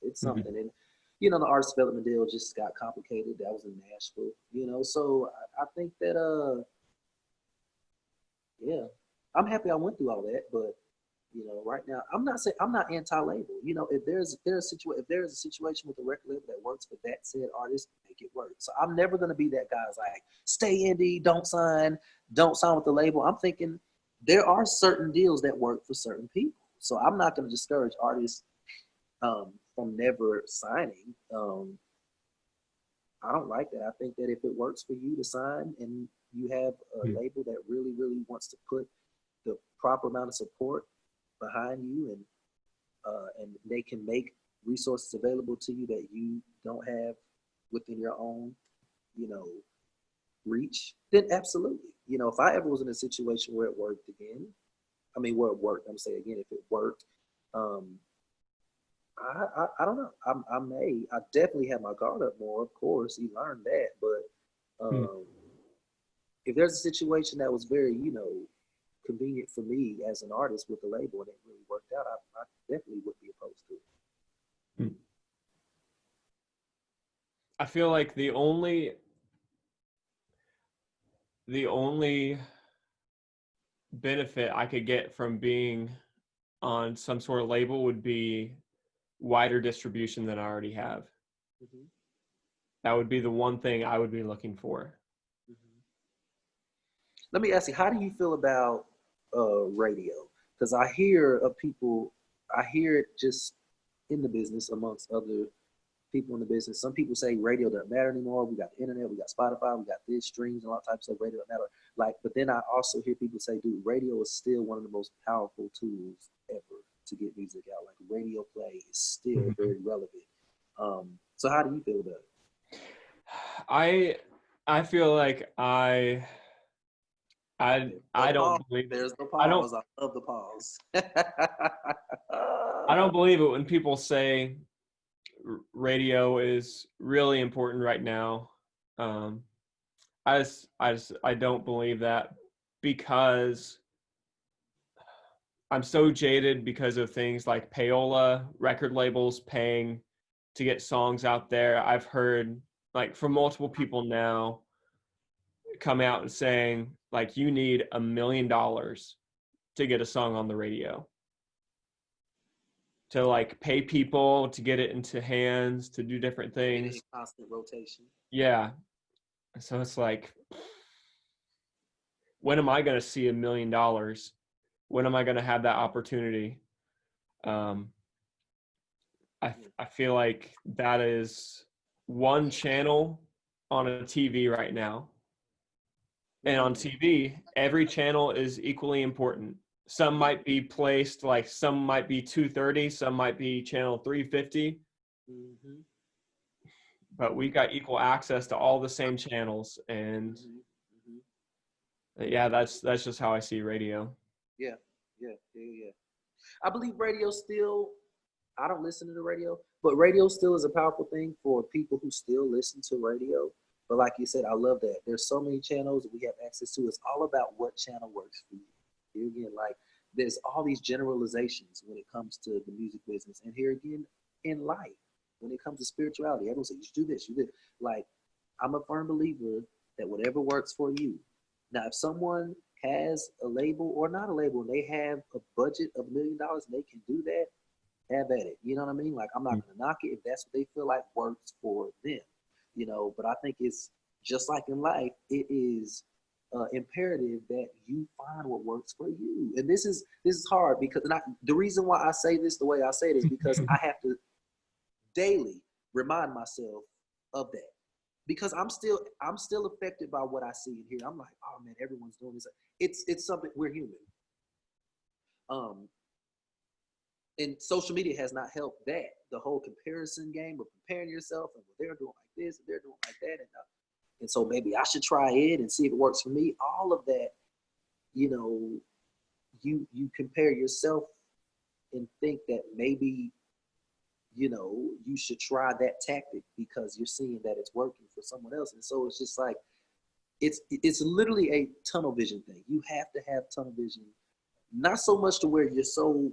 it's something. And you know, the artist development deal just got complicated. That was in Nashville, you know. So I think that yeah, I'm happy I went through all that, but you know, right now I'm not anti-label. You know, if there's a situation with a record label that works for that said artist, make it work. So I'm never gonna be that guy who's like, stay indie, don't sign with the label. I'm thinking there are certain deals that work for certain people. So I'm not gonna discourage artists from never signing. I don't like that. I think that if it works for you to sign and you have a label that really, really wants to put the proper amount of support behind you, and they can make resources available to you that you don't have within your own, you know, reach, then absolutely. You know, if I ever was in a situation where it worked again, where it worked, I'm saying again, if it worked, I don't know. I definitely have my guard up more, of course. You learned that, but if there's a situation that was very, you know, convenient for me as an artist with the label and it really worked out, I definitely would be opposed to it. I feel like the only benefit I could get from being on some sort of label would be wider distribution than I already have. That would be the one thing I would be looking for. Let me ask you, how do you feel about radio? Because I hear it just in the business amongst other people in the business. Some people say radio doesn't matter anymore. We got the internet, we got Spotify, we got this, streams, and all types of radio doesn't matter. Like, but then I also hear people say, dude, radio is still one of the most powerful tools ever to get music out. Like radio play is still very relevant. So how do you feel about it? I feel like I don't believe There's no I don't pause. I love the pause. I don't believe it when people say radio is really important right now. I don't believe that because I'm so jaded because of things like payola, record labels paying to get songs out there. I've heard like from multiple people now come out and saying like you need $1 million to get a song on the radio, to like pay people to get it into hands, to do different things. Constant rotation. Yeah. So it's like, when am I going to see $1 million? When am I going to have that opportunity? I feel like that is one channel on a TV right now. And on TV, every channel is equally important. Some might be placed, like some might be 230, some might be channel 350. Mm-hmm. But we got equal access to all the same channels. And yeah, that's just how I see radio. Yeah. I believe radio still, I don't listen to the radio, but radio still is a powerful thing for people who still listen to radio. But like you said, I love that. There's so many channels that we have access to. It's all about what channel works for you. Here again, like there's all these generalizations when it comes to the music business. And here again, in life, when it comes to spirituality, everyone says, you should do this, you do this. Like, I'm a firm believer that whatever works for you. Now, if someone has a label or not a label and they have a budget of $1 million and they can do that, have at it. You know what I mean? Like, I'm not going to knock it if that's what they feel like works for them. You know, but I think it's just like in life, it is imperative that you find what works for you. And this is hard because the reason why I say this the way I say it is because I have to daily remind myself of that. Because I'm still affected by what I see and hear. I'm like, oh man, everyone's doing this. It's something, we're human. And social media has not helped that. The whole comparison game of comparing yourself and they're doing like this and they're doing like that. And so maybe I should try it and see if it works for me. All of that, you know, you compare yourself and think that maybe, you know, you should try that tactic because you're seeing that it's working for someone else. And so it's just like, it's literally a tunnel vision thing. You have to have tunnel vision, not so much to where you're so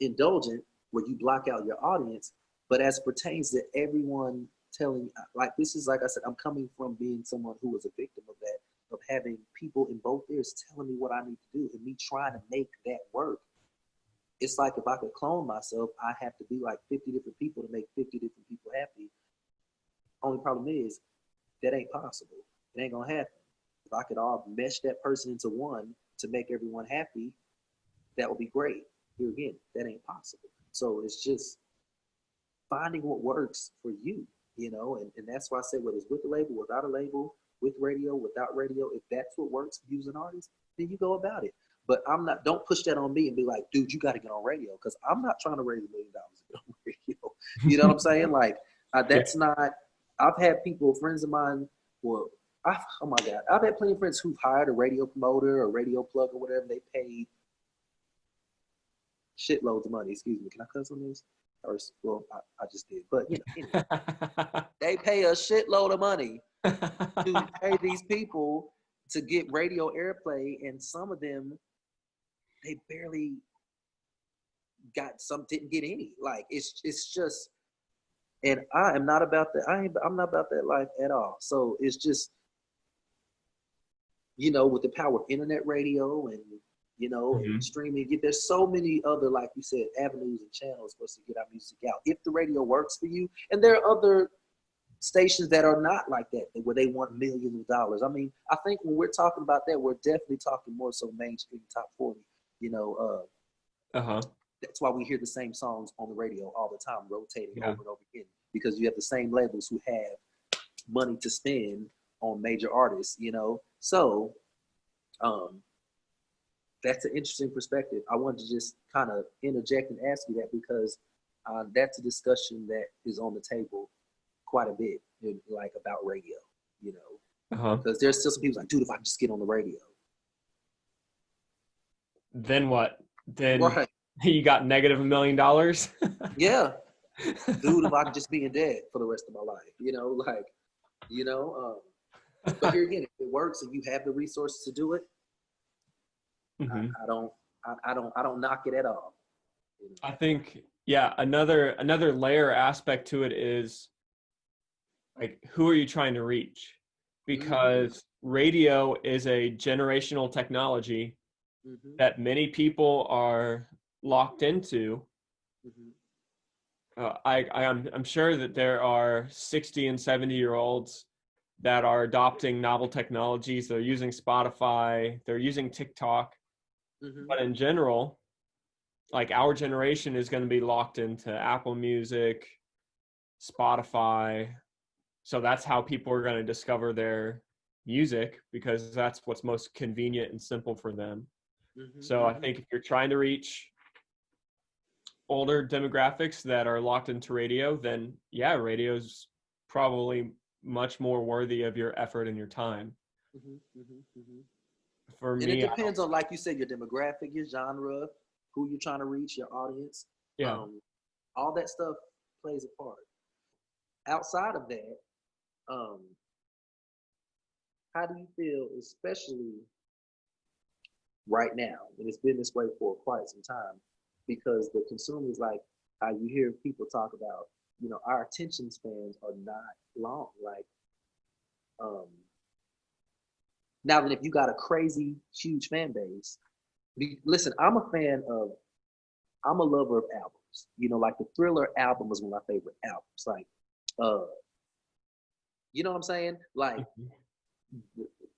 indulgent where you block out your audience, but as it pertains to everyone telling, like, this is, like I said, I'm coming from being someone who was a victim of that, of having people in both ears telling me what I need to do and me trying to make that work. It's like if I could clone myself, I have to be like 50 different people to make 50 different people happy. Only problem is that ain't possible. It ain't gonna happen. If I could all mesh that person into one to make everyone happy, that would be great. Here again, that ain't possible. So it's just finding what works for you, you know, and that's why I say whether it's with a label, without a label, with radio, without radio, if that's what works for you as an artist, then you go about it. But don't push that on me and be like, dude, you got to get on radio, because I'm not trying to raise $1 million to get on radio. You know what I'm saying? Like, that's not, I've had people, friends of mine, oh my God, I've had plenty of friends who've hired a radio promoter or radio plug or whatever. They paid shitloads of money. Excuse me, can I cuss on this? Or, well, I just did. But, you know, anyway, they pay a shitload of money to pay these people to get radio airplay, and some of them, they barely got some, didn't get any. Like, it's just, and I am not about that. I'm not about that life at all. So it's just, you know, with the power of internet radio and, you know, and streaming, there's so many other, like you said, avenues and channels for us to get our music out. If the radio works for you, and there are other stations that are not like that, where they want millions of dollars. I mean, I think when we're talking about that, we're definitely talking more so mainstream top 40. You know, that's why we hear the same songs on the radio all the time, rotating over and over again. because you have the same labels who have money to spend on major artists, So that's an interesting perspective. I wanted to just kind of interject and ask you that because that's a discussion that is on the table quite a bit, like about radio, because there's still some people like, dude, if I just get on the radio. Then what? Then right. You got negative $1 million? Yeah. Dude, if I could just be in debt for the rest of my life, but here again, if it works and you have the resources to do it, mm-hmm. I don't knock it at all. I think, yeah, another layer aspect to it is like, who are you trying to reach? Because radio is a generational technology that many people are locked into. I'm sure that there are 60 and 70-year-olds that are adopting novel technologies. They're using Spotify, they're using TikTok, but in general, like our generation is going to be locked into Apple Music, Spotify. So that's how people are going to discover their music, because that's what's most convenient and simple for them. So I think if you're trying to reach older demographics that are locked into radio, then yeah, radio's probably much more worthy of your effort and your time. For me, and it depends on, like you said, your demographic, your genre, who you're trying to reach, your audience. Yeah. All that stuff plays a part. Outside of that, how do you feel, especially right now, and it's been this way for quite some time, because the consumers, like how you hear people talk about, our attention spans are not long. Like, now that if you got a crazy, huge fan base, listen, I'm a lover of albums. Like the Thriller album was one of my favorite albums. Like, you know what I'm saying? Like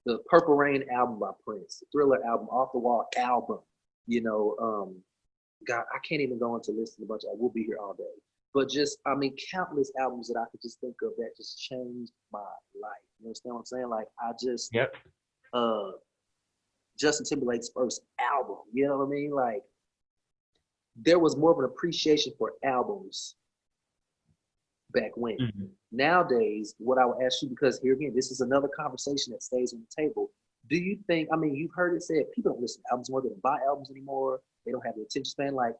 the Purple Rain album by Prince, the Thriller album, Off the Wall album. God, I can't even go into listing a bunch. I will be here all day. But just, countless albums that I could just think of that just changed my life. You understand what I'm saying? Like, I just, Justin Timberlake's first album, you know what I mean? Like, there was more of an appreciation for albums back when. Nowadays, what I would ask you, because here again, this is another conversation that stays on the table. Do you think, you've heard it said, people don't listen to albums more, they don't buy albums anymore, they don't have the attention span, like,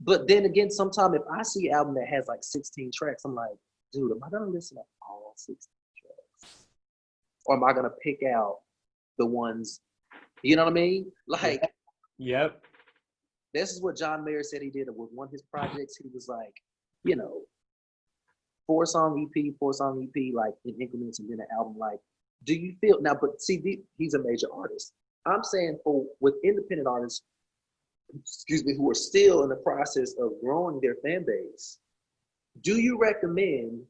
but then again, sometimes if I see an album that has like 16 tracks, I'm like, dude, am I gonna listen to all 16 tracks? Or am I gonna pick out the ones, you know what I mean? Like, yep. This is what John Mayer said he did with one of his projects. He was like, 4-song EP, like in increments, and then an album. Like, do you feel now? But see, he's a major artist. I'm saying with independent artists, who are still in the process of growing their fan base, do you recommend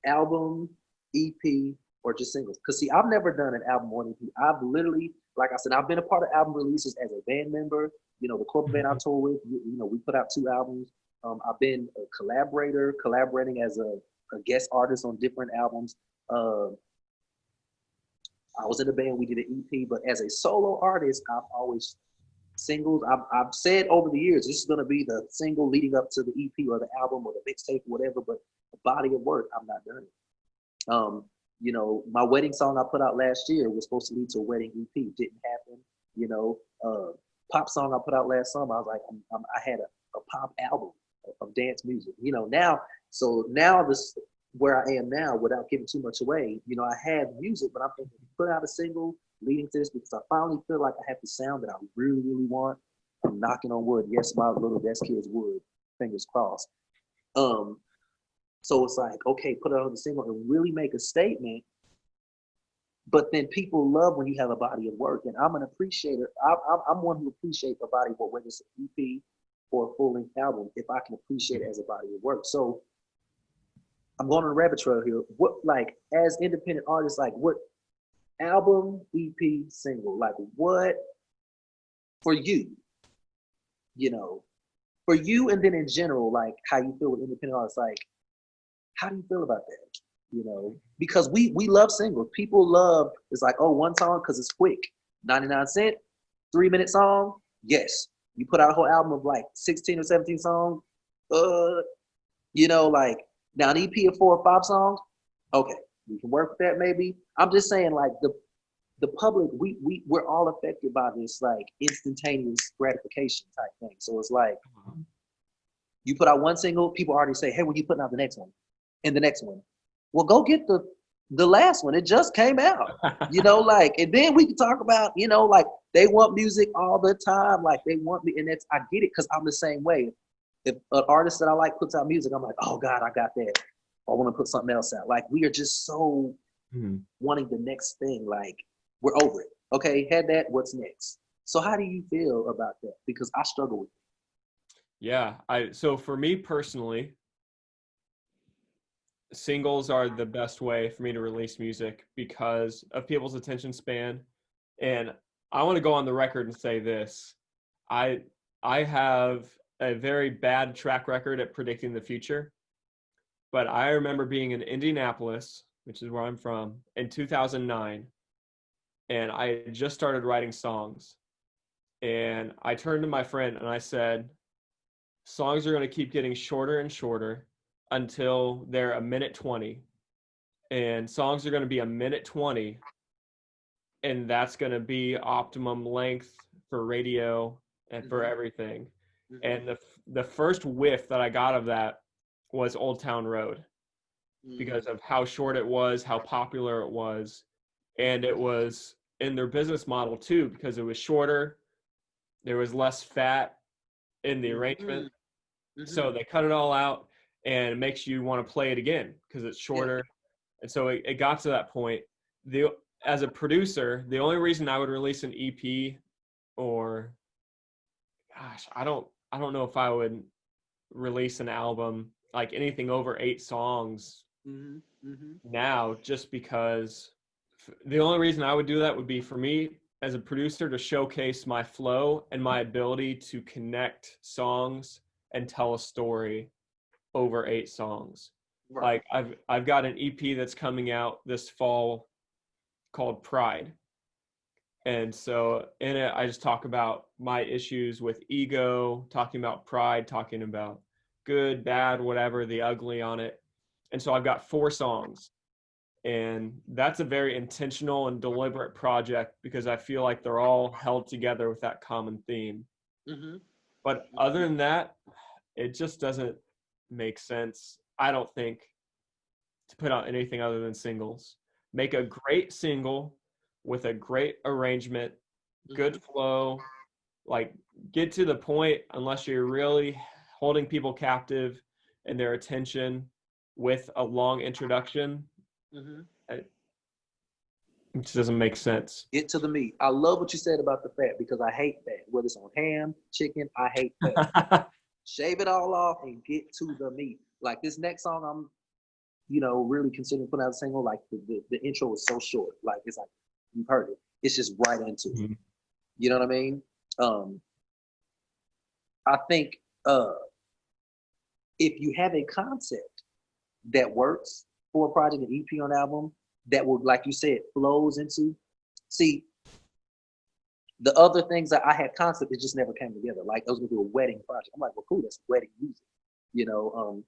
album, EP, or just singles? Because see, I've never done an album or an EP. I've literally, like I said, I've been a part of album releases as a band member. The corporate band I tour with, we put out 2 albums. I've been a collaborating as a guest artist on different albums. I was in a band, we did an EP, but as a solo artist, I've always singles. I've said over the years, this is going to be the single leading up to the EP or the album or the mixtape or whatever, but the body of work, I've not done it. My wedding song I put out last year was supposed to lead to a wedding EP. Didn't happen. Pop song I put out last summer, I was like, I had a pop album of dance music. Now this where I am now, without giving too much away, I have music, but I'm thinking put out a single leading to this, because I finally feel like I have the sound that I really, really want. I'm knocking on wood. Yes, my little desk here is wood. Fingers crossed. So it's like, okay, put out a single and really make a statement. But then people love when you have a body of work, and I'm an appreciator. I'm one who appreciates a body of work, whether it's an EP or a full-length album, if I can appreciate it as a body of work. So I'm going on a rabbit trail here. What, like, as independent artists, like, what album, EP, single, like, what for you, for you, and then in general, like how you feel with independent artists, like how do you feel about that? You know, because we love singles. People love, it's like, oh, one song because it's quick, 99 cent, 3 minute song. Yes, you put out a whole album of like 16 or 17 songs. You know, like now an EP of 4 or 5 songs. Okay, we can work with that maybe. I'm just saying, like the public, we're all affected by this like instantaneous gratification type thing. So it's like you put out one single, people already say, hey, when you putting out the next one and the next one? Well, go get the last one. It just came out. You know, like, and then we can talk about, you know, like they want music all the time. Like they want me, and that's, I get it, because I'm the same way. If an artist that I like puts out music, I'm like, oh God, I got that. I want to put something else out. Like we are just so wanting the next thing. Like we're over it. Okay, had that. What's next? So how do you feel about that? Because I struggle with it. Yeah, so for me personally, singles are the best way for me to release music because of people's attention span. And I want to go on the record and say this. I have a very bad track record at predicting the future. But I remember being in Indianapolis, which is where I'm from, in 2009. And I had just started writing songs. And I turned to my friend and I said, songs are going to keep getting shorter and shorter until they're a minute 20. And songs are going to be a minute 20. And that's going to be optimum length for radio and for everything. And the first whiff that I got of that was Old Town Road because of how short it was, how popular it was. And it was in their business model too, because it was shorter. There was less fat in the arrangement. So they cut it all out and it makes you want to play it again because it's shorter. And so it got to that point. As a producer, the only reason I would release an EP, or gosh, I don't know if I would release an album like anything over 8 songs now, just because the only reason I would do that would be for me as a producer to showcase my flow and my ability to connect songs and tell a story over 8 songs. Right. Like I've got an EP that's coming out this fall called Pride. And so in it, I just talk about my issues with ego, talking about pride, talking about good, bad, whatever, the ugly on it. And so I've got 4 songs. And that's a very intentional and deliberate project because I feel like they're all held together with that common theme. But other than that, it just doesn't make sense, I don't think, to put out anything other than singles. Make a great single with a great arrangement, good flow, like get to the point, unless you're really holding people captive and their attention with a long introduction. It just doesn't make sense. Get to the meat. I love what you said about the fat because I hate fat. Whether it's on ham, chicken, I hate fat. Shave it all off and get to the meat. Like this next song, I'm, you know, really considering putting out a single. Like the intro is so short. Like it's like you've heard it. It's just right into it. You know what I mean? I think if you have a concept that works for a project, an EP, or an album, that would, like you said, flows into. See, the other things that I had concept, it just never came together. Like I was gonna do a wedding project. I'm like, well, cool, that's wedding music. You know,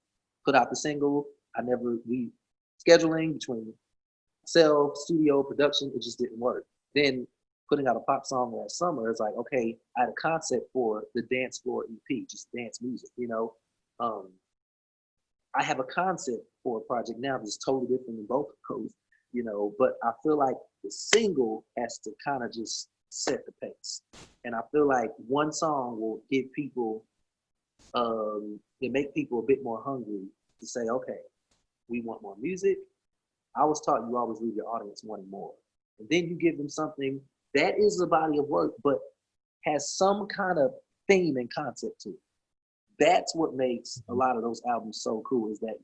put out the single. We scheduling between self, studio, production, it just didn't work. Then putting out a pop song last summer, it's like, okay, I had a concept for the dance floor EP, just dance music, you know. I have a concept for a project now that's totally different than both of those, you know, but I feel like the single has to kind of just set the pace. And I feel like one song will give people, it make people a bit more hungry to say, okay, we want more music. I was taught you always leave your audience wanting more. And then you give them something that is a body of work, but has some kind of theme and concept to it. That's what makes a lot of those albums so cool, is that,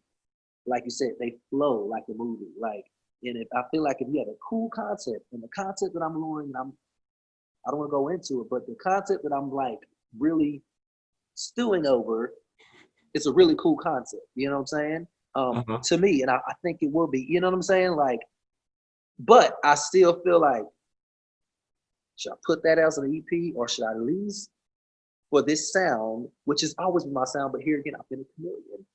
like you said, they flow like a movie. Like, and if I feel like if you have a cool concept, and the concept that I'm luring, I don't want to go into it, but the concept that I'm like really stewing over, it's a really cool concept. You know what I'm saying? Uh-huh. To me, and I think it will be. You know what I'm saying? Like, but I still feel like, should I put that as an EP, or should I at least, for this sound, which has always been my sound, but here again, I've been a chameleon,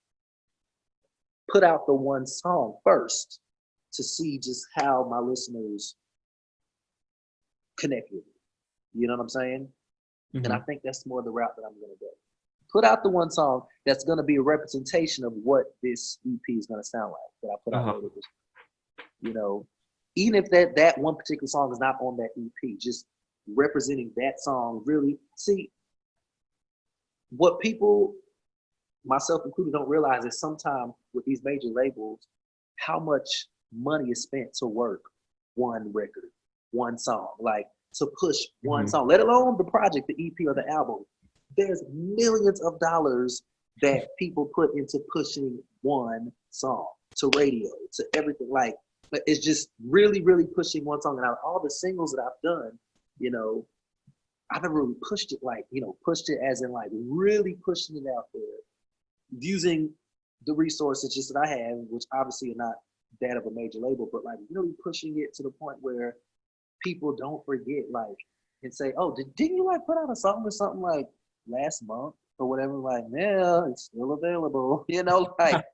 put out the one song first to see just how my listeners connect with it. You know what I'm saying? And I Mm-hmm. think that's more the route that I'm going to go. Put out the one song that's going to be a representation of what this EP is going to sound like that I put out Uh-huh. later this year. You know, even if that one particular song is not on that EP, just representing that song really. See, what people, myself included, don't realize is sometimes with these major labels, how much money is spent to work one record, one song, like to push one Mm-hmm. song, let alone the project, the EP or the album. There's millions of dollars that people put into pushing one song to radio, to everything. Like, it's just really, really pushing one song. And out of all the singles that I've done, you know, I've never really pushed it like, pushed it as in like really pushing it out there using the resources just that I have, which obviously are not that of a major label, but like really pushing it to the point where people don't forget, like, and say, oh, didn't you like put out a song or something like last month or whatever? Like, yeah, it's still available, like,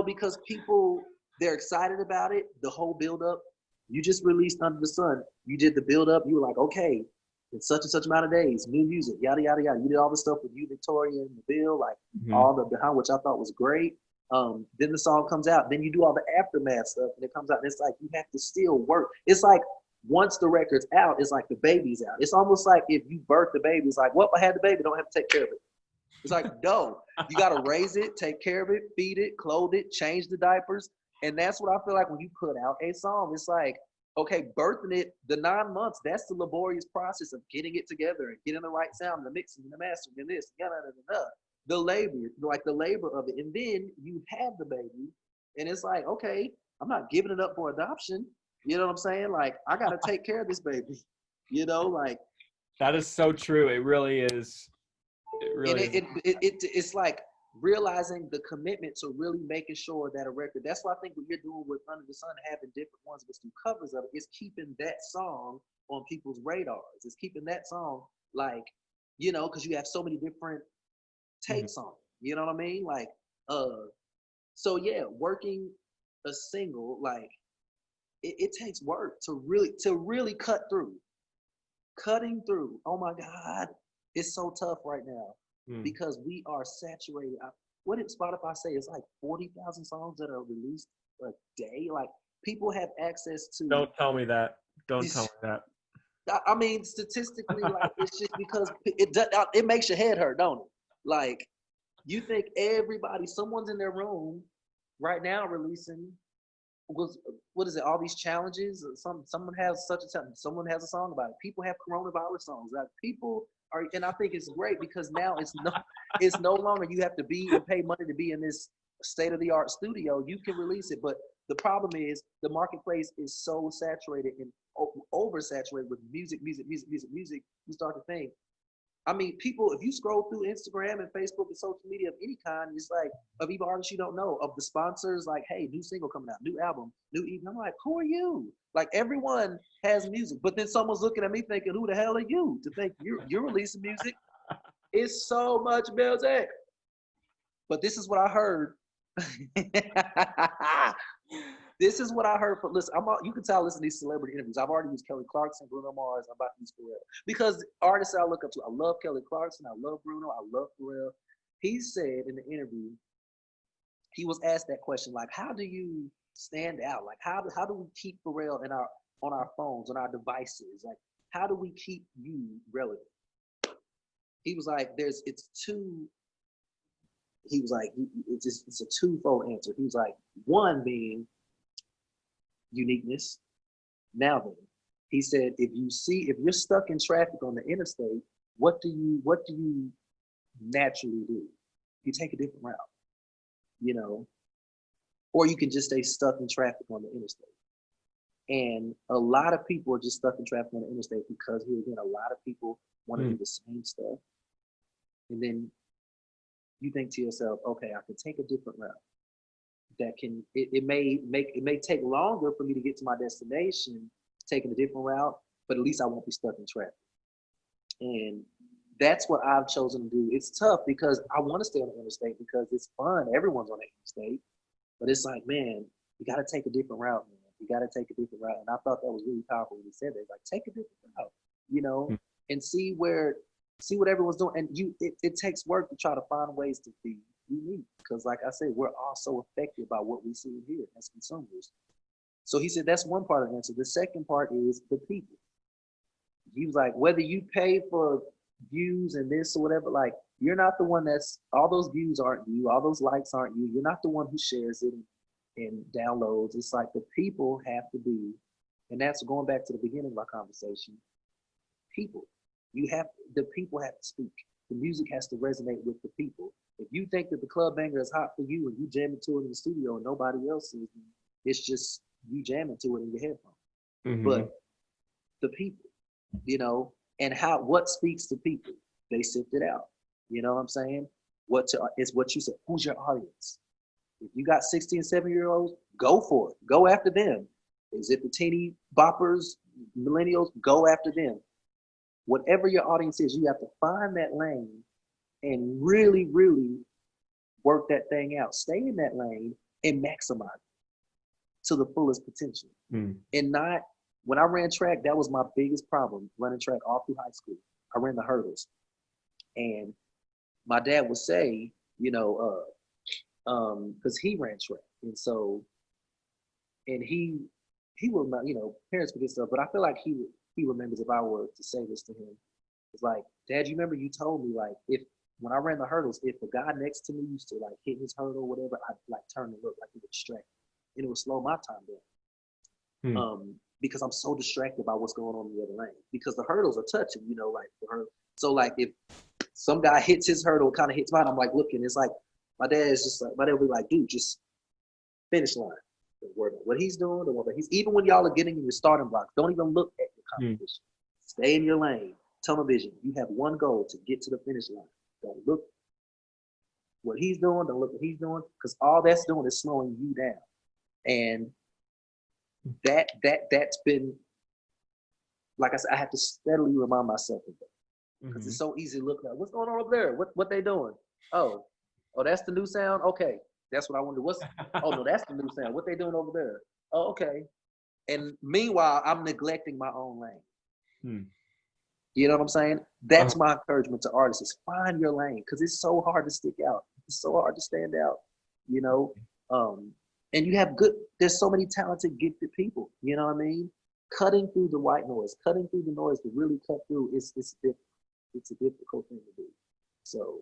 because people, they're excited about it, the whole build up. You just released Under the Sun. You did the build up. You were like, okay, in such and such amount of days, new music, yada, yada, yada. You did all the stuff with you, Victoria, and the Bill, like Mm-hmm. all the behind, which I thought was great. Then the song comes out. Then you do all the aftermath stuff, and it comes out. And it's like you have to still work. It's like once the record's out, it's like the baby's out. It's almost like if you birth the baby, it's like, well, I had the baby, don't have to take care of it. It's like, no, you got to raise it, take care of it, feed it, clothe it, change the diapers. And that's what I feel like when you put out a song. It's like, okay, birthing it, the 9 months, that's the laborious process of getting it together and getting the right sound, the mixing and the mastering and this, yada, yada, yada. The labor of it. And then you have the baby, and it's like, okay, I'm not giving it up for adoption. You know what I'm saying? Like, I got to take care of this baby, like, That is so true. It really is. It and really is. it's like realizing the commitment to really making sure that a record. That's why I think what you're doing with Under the Sun, having different ones with some covers of it, is keeping that song on people's radars. It's keeping that song like, because you have so many different Mm-hmm. takes on it. You know what I mean? Like, so yeah, working a single, like, it takes work to really cut through. Cutting through. Oh my God, it's so tough right now Mm. because we are saturated. What did Spotify say? It's like 40,000 songs that are released a day. Like, people have access to. Don't tell me that. Don't tell me that. I mean, statistically, like, it's just because it makes your head hurt, don't it? Like, you think someone's in their room right now releasing was what is it? All these challenges. Someone has such a time. Someone has a song about it. People have coronavirus songs. Like, people are, and I think it's great because now it's no longer you have to be and pay money to be in this state of the art studio. You can release it, but the problem is the marketplace is so saturated and oversaturated with music. You start to think. I mean, people, if you scroll through Instagram and Facebook and social media of any kind, it's like, of even artists you don't know, of the sponsors, like, hey, new single coming out, new album, new EP. I'm like, who are you? Like, everyone has music, but then someone's looking at me thinking, who the hell are you to think you're releasing music? It's so much music. But this is what I heard. This is what I heard. But listen, you can tell I listen to these celebrity interviews. I've already used Kelly Clarkson, Bruno Mars. I'm about to use Pharrell. Because artists I look up to, I love Kelly Clarkson, I love Bruno, I love Pharrell. He said in the interview, he was asked that question, like, how do you stand out? Like, how do we keep Pharrell on our phones, on our devices? Like, how do we keep you relevant? He was like, it's a twofold answer. He was like, one being uniqueness. Now then, he said, if you're stuck in traffic on the interstate, what do you naturally do? You take a different route, or you can just stay stuck in traffic on the interstate. And a lot of people are just stuck in traffic on the interstate because, here again, a lot of people want to do the same stuff. And then you think to yourself, okay, I can take a different route. That can it may take longer for me to get to my destination, taking a different route, but at least I won't be stuck in traffic. And that's what I've chosen to do. It's tough because I want to stay on the interstate because it's fun. Everyone's on the interstate, but it's like, man, you got to take a different route, man. You got to take a different route. And I thought that was really powerful when he said that. Like, take a different route, you know, and see what everyone's doing. And it takes work to try to find ways to be unique because, like I said, we're all so affected by what we see here as consumers. So he said that's one part of the answer. The second part is the people. He was like, whether you pay for views and this or whatever, like you're not the one that's all those views aren't you, all those likes aren't you. You're not the one who shares it and downloads. It's like the people have to be, and that's going back to the beginning of our conversation. People, the people have to speak. The music has to resonate with the people. If you think that the club banger is hot for you and you jam into it in the studio and nobody else is, it's just you jamming to it in your headphones. But the people, you know, and what speaks to people, they sift it out. You know what I'm saying? It's what you said. Who's your audience? If you got 16 and 7-year-olds, go for it. Go after them. Is it the teeny boppers, millennials? Go after them. Whatever your audience is, you have to find that lane and really, really work that thing out. Stay in that lane and maximize it to the fullest potential. And not, when I ran track, that was my biggest problem, running track all through high school. I ran the hurdles. And my dad would say, you know, because he ran track. And so, and he will not, you know, parents forget stuff, but I feel like he remembers if I were to say this to him. It's like, Dad, you remember you told me, like, when I ran the hurdles, if the guy next to me used to like hit his hurdle or whatever, I'd like turn and look like he was distracted. And it would slow my time down. Because I'm so distracted by what's going on in the other lane. Because the hurdles are touching, you know, like the hurdle. So like if some guy hits his hurdle, kind of hits mine, I'm like looking. It's like my dad will be like, dude, just finish line. What he's doing, even when y'all are getting in your starting blocks, don't even look at your competition. Stay in your lane. Tunnel vision. You have one goal to get to the finish line. Don't look what he's doing. Don't look what he's doing, because all that's doing is slowing you down. And that's been, like I said, I have to steadily remind myself of that, because it's so easy to look at what's going on over there. What they doing? Oh, that's the new sound. Okay, that's what I want to do. Oh no, that's the new sound. What they doing over there? Oh, okay. And meanwhile, I'm neglecting my own lane. You know what I'm saying? That's my encouragement to artists: is find your lane, because it's so hard to stick out. It's so hard to stand out. You know, and you have there's so many talented, gifted people. You know what I mean? Cutting through the white noise, cutting through the noise to really cut through. It's difficult. It's a difficult thing to do. So,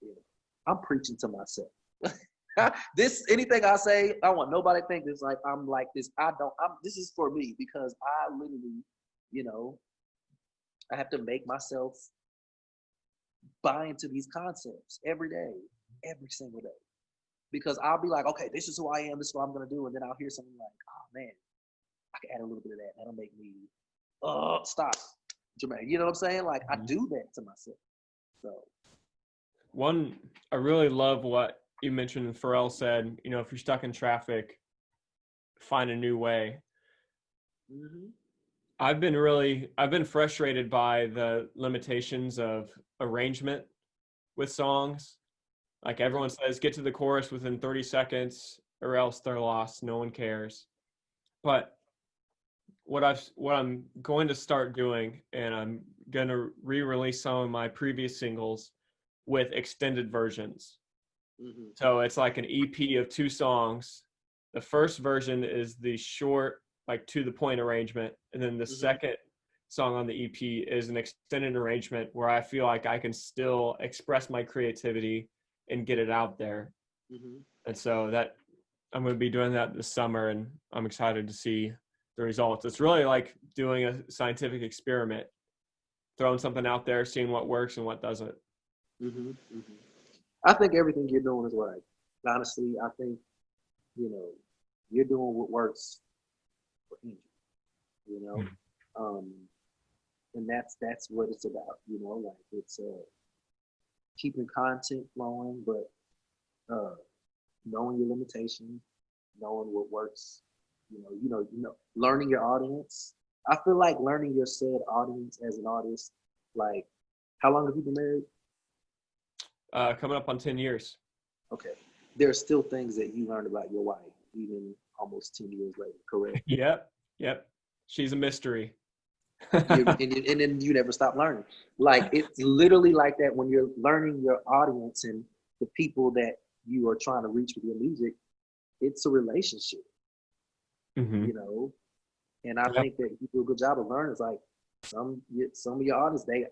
you know, I'm preaching to myself. Anything I say, I want nobody to think this like I'm like this. This is for me, because I literally, you know, I have to make myself buy into these concepts every day, every single day. Because I'll be like, okay, this is who I am, this is what I'm gonna do, and then I'll hear something like, oh man, I can add a little bit of that. That'll make me stop, Jermaine. You know what I'm saying? Like I do that to myself. So I really love what you mentioned. Pharrell said, you know, if you're stuck in traffic, find a new way. I've been frustrated by the limitations of arrangement with songs. Like everyone says, get to the chorus within 30 seconds or else they're lost. No one cares. But what I'm going to start doing, and I'm going to re-release some of my previous singles with extended versions. So it's like an EP of 2 songs. The first version is the short, like to the point arrangement. And then the second song on the EP is an extended arrangement where I feel like I can still express my creativity and get it out there. And so that I'm going to be doing that this summer, and I'm excited to see the results. It's really like doing a scientific experiment, throwing something out there, seeing what works and what doesn't. I think everything you're doing is right. Honestly, I think, you know, you're doing what works for Angel, you know, and that's what it's about, you know, like keeping content flowing, but knowing your limitations, knowing what works, learning your audience. I feel like learning your said audience as an artist, like, how long have you been married? Coming up on 10 years. Okay. There are still things that you learned about your wife, even almost 10 years later, correct? Yep. She's a mystery. and then you never stop learning. Like, it's literally like that when you're learning your audience and the people that you are trying to reach with your music. It's a relationship, Mm-hmm. And I think that you do a good job of learning. It's like some of your artists, they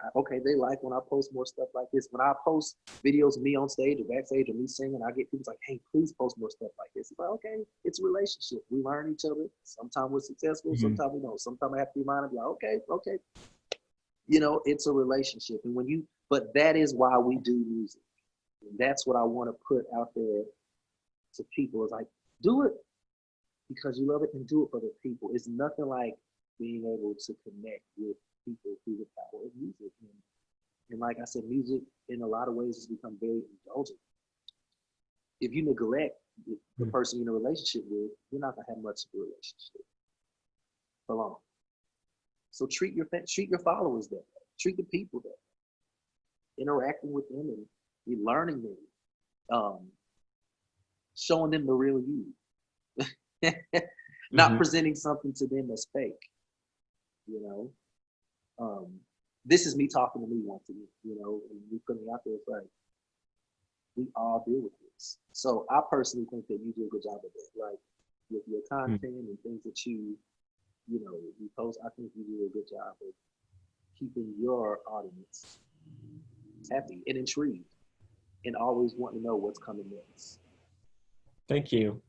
like when I post more stuff like this. When I post videos of me on stage or backstage or me singing, I get people like, hey, please post more stuff like this. It's like, okay, it's a relationship. We learn each other. Sometimes we're successful, Mm-hmm. sometimes we don't. Sometimes I have to remind them, like, okay. It's a relationship. And but that is why we do music. And that's what I want to put out there to people. Is like, do it because you love it, and do it for the people. It's nothing like being able to connect with people through the power of music. And like I said, music in a lot of ways has become very indulgent. If you neglect the person you're in a relationship with, you're not gonna have much of a relationship for long. So treat your followers that way. Treat the people that way. Interacting with them and you're learning them, showing them the real you. Not presenting something to them that's fake. This is me talking to me once again, and we putting out there. It's like we all deal with this. So I personally think that you do a good job of that. Like with your content and things that you post, I think you do a good job of keeping your audience happy and intrigued and always wanting to know what's coming next. Thank you.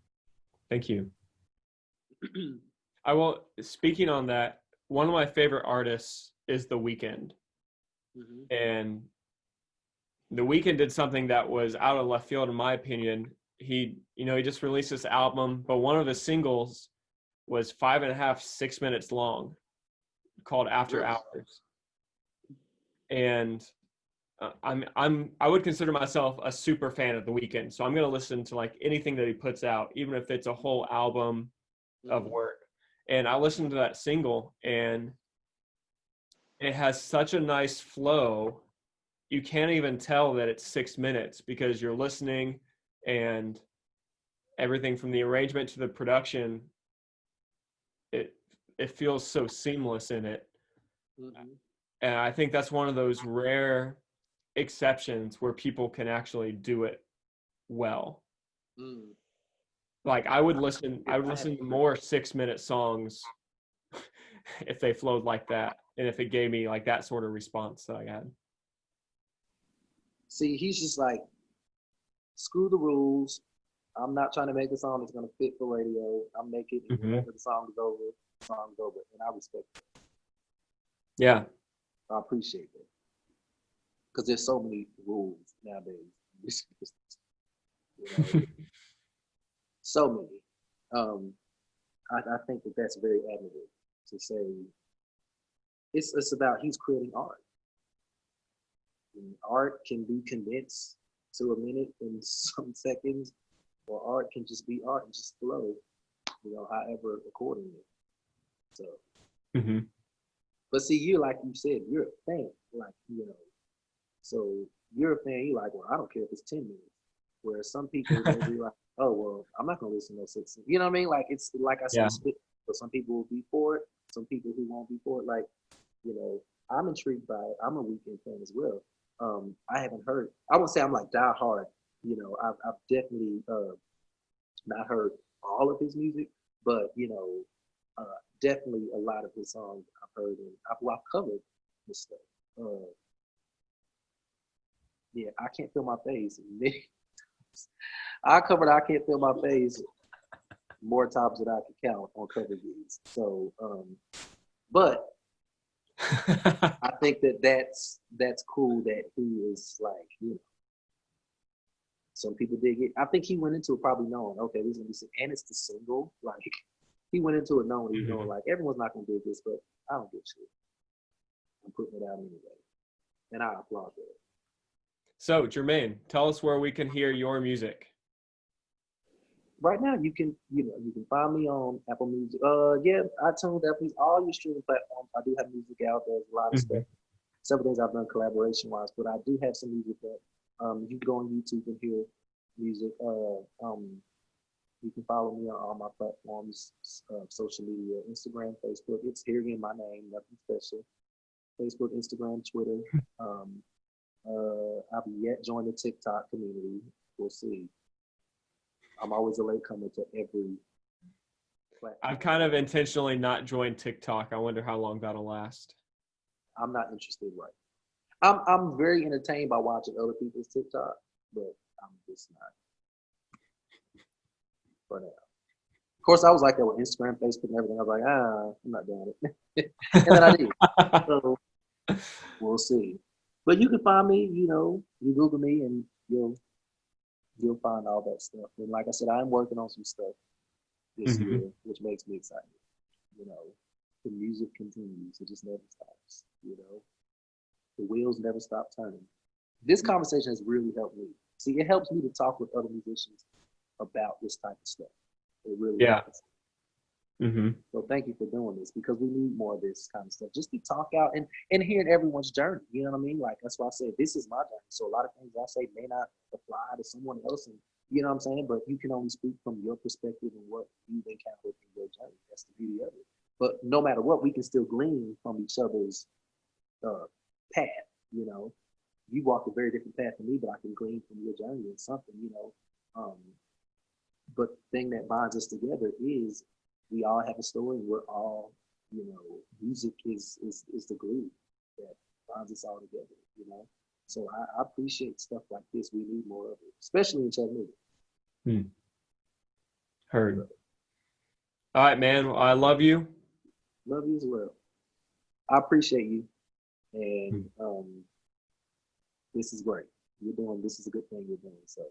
Speaking on that, one of my favorite artists is The Weeknd. Mm-hmm. And The Weeknd did something that was out of left field, in my opinion. He just released this album, but one of his singles was 5.5, 6 minutes long, called After Hours. And I would consider myself a super fan of The Weeknd. So I'm going to listen to like anything that he puts out, even if it's a whole album of work. And I listened to that single, and it has such a nice flow. You can't even tell that it's 6 minutes because you're listening, and everything from the arrangement to the production, it feels so seamless in it. Mm-hmm. And I think that's one of those rare exceptions where people can actually do it well. Like I would listen to more 6 minute songs if they flowed like that, and if it gave me like that sort of response that I had. See, he's just like, screw the rules. I'm not trying to make a song that's gonna fit for radio. I'm making it whenever the song is over, and I respect it. Yeah, I appreciate that because there's so many rules nowadays. So many. I think that that's very admirable to say. It's about he's creating art. And art can be condensed to a minute in some seconds, or art can just be art and just flow, however accordingly. So, but see, you like you said, you're a fan, so you're a fan. You like, well, I don't care if it's 10 minutes. Whereas some people will be like, oh, well, I'm not gonna listen to 6. You know what I mean? Like it's like I said, so some people will be for it, some people who won't be for it. Like, I'm intrigued by it. I'm a Weeknd fan as well. I haven't heard. I won't say I'm like die hard. I've definitely not heard all of his music, but definitely a lot of his songs I've heard, and I've covered his stuff. Yeah, I can't feel my face. I covered I Can't Feel My Face more times than I can count on cover gigs. So, but I think that's cool that he is like, some people dig it. I think he went into it probably knowing, okay, this is gonna be, and it's the single. Like he went into it knowing he's knowing like everyone's not gonna dig this, but I don't give shit. I'm putting it out anyway, and I applaud that. So, Jermaine, tell us where we can hear your music. Right now, you can find me on Apple Music. Yeah, iTunes, Apple Music, all your streaming platforms. I do have music out. There's a lot of Mhm. stuff. Several things I've done collaboration wise, but I do have some music that you can go on YouTube and hear music. You can follow me on all my platforms, social media, Instagram, Facebook. It's here again, my name, nothing special. Facebook, Instagram, Twitter. Um, I've yet joined the TikTok community. We'll see. I'm always a late comer to every I've platform. kind of intentionally not joined TikTok. I wonder how long that'll last. I'm not interested right. I'm very entertained by watching other people's TikTok, but I'm just not for now. Of course, I was like that with Instagram, Facebook, and everything. I was like, I'm not doing it, and then I did. So we'll see. But you can find me. You Google me, and you'll find all that stuff. And like I said, I'm working on some stuff this Mhm. year, which makes me excited. You know, the music continues; it just never stops. The wheels never stop turning. This conversation has really helped me. See, it helps me to talk with other musicians about this type of stuff. It really Yeah. does. Hmm. So thank you for doing this because we need more of this kind of stuff just to talk out and hearing everyone's journey. You know what I mean? Like that's why I say this is my journey. So a lot of things I say may not apply to someone else, and you know what I'm saying. But you can only speak from your perspective and what you've encountered in your journey. That's the beauty of it. But no matter what, we can still glean from each other's uh, path. You know, you walk a very different path than me, but I can glean from your journey and something. But the thing that binds us together is we all have a story. And we're all, music is the glue that binds us all together. So I appreciate stuff like this. We need more of it, especially in Chattanooga. Hmm. Heard. All right, man. Well, I love you. Love you as well. I appreciate you, Hmm. and this is great. This is a good thing you're doing. So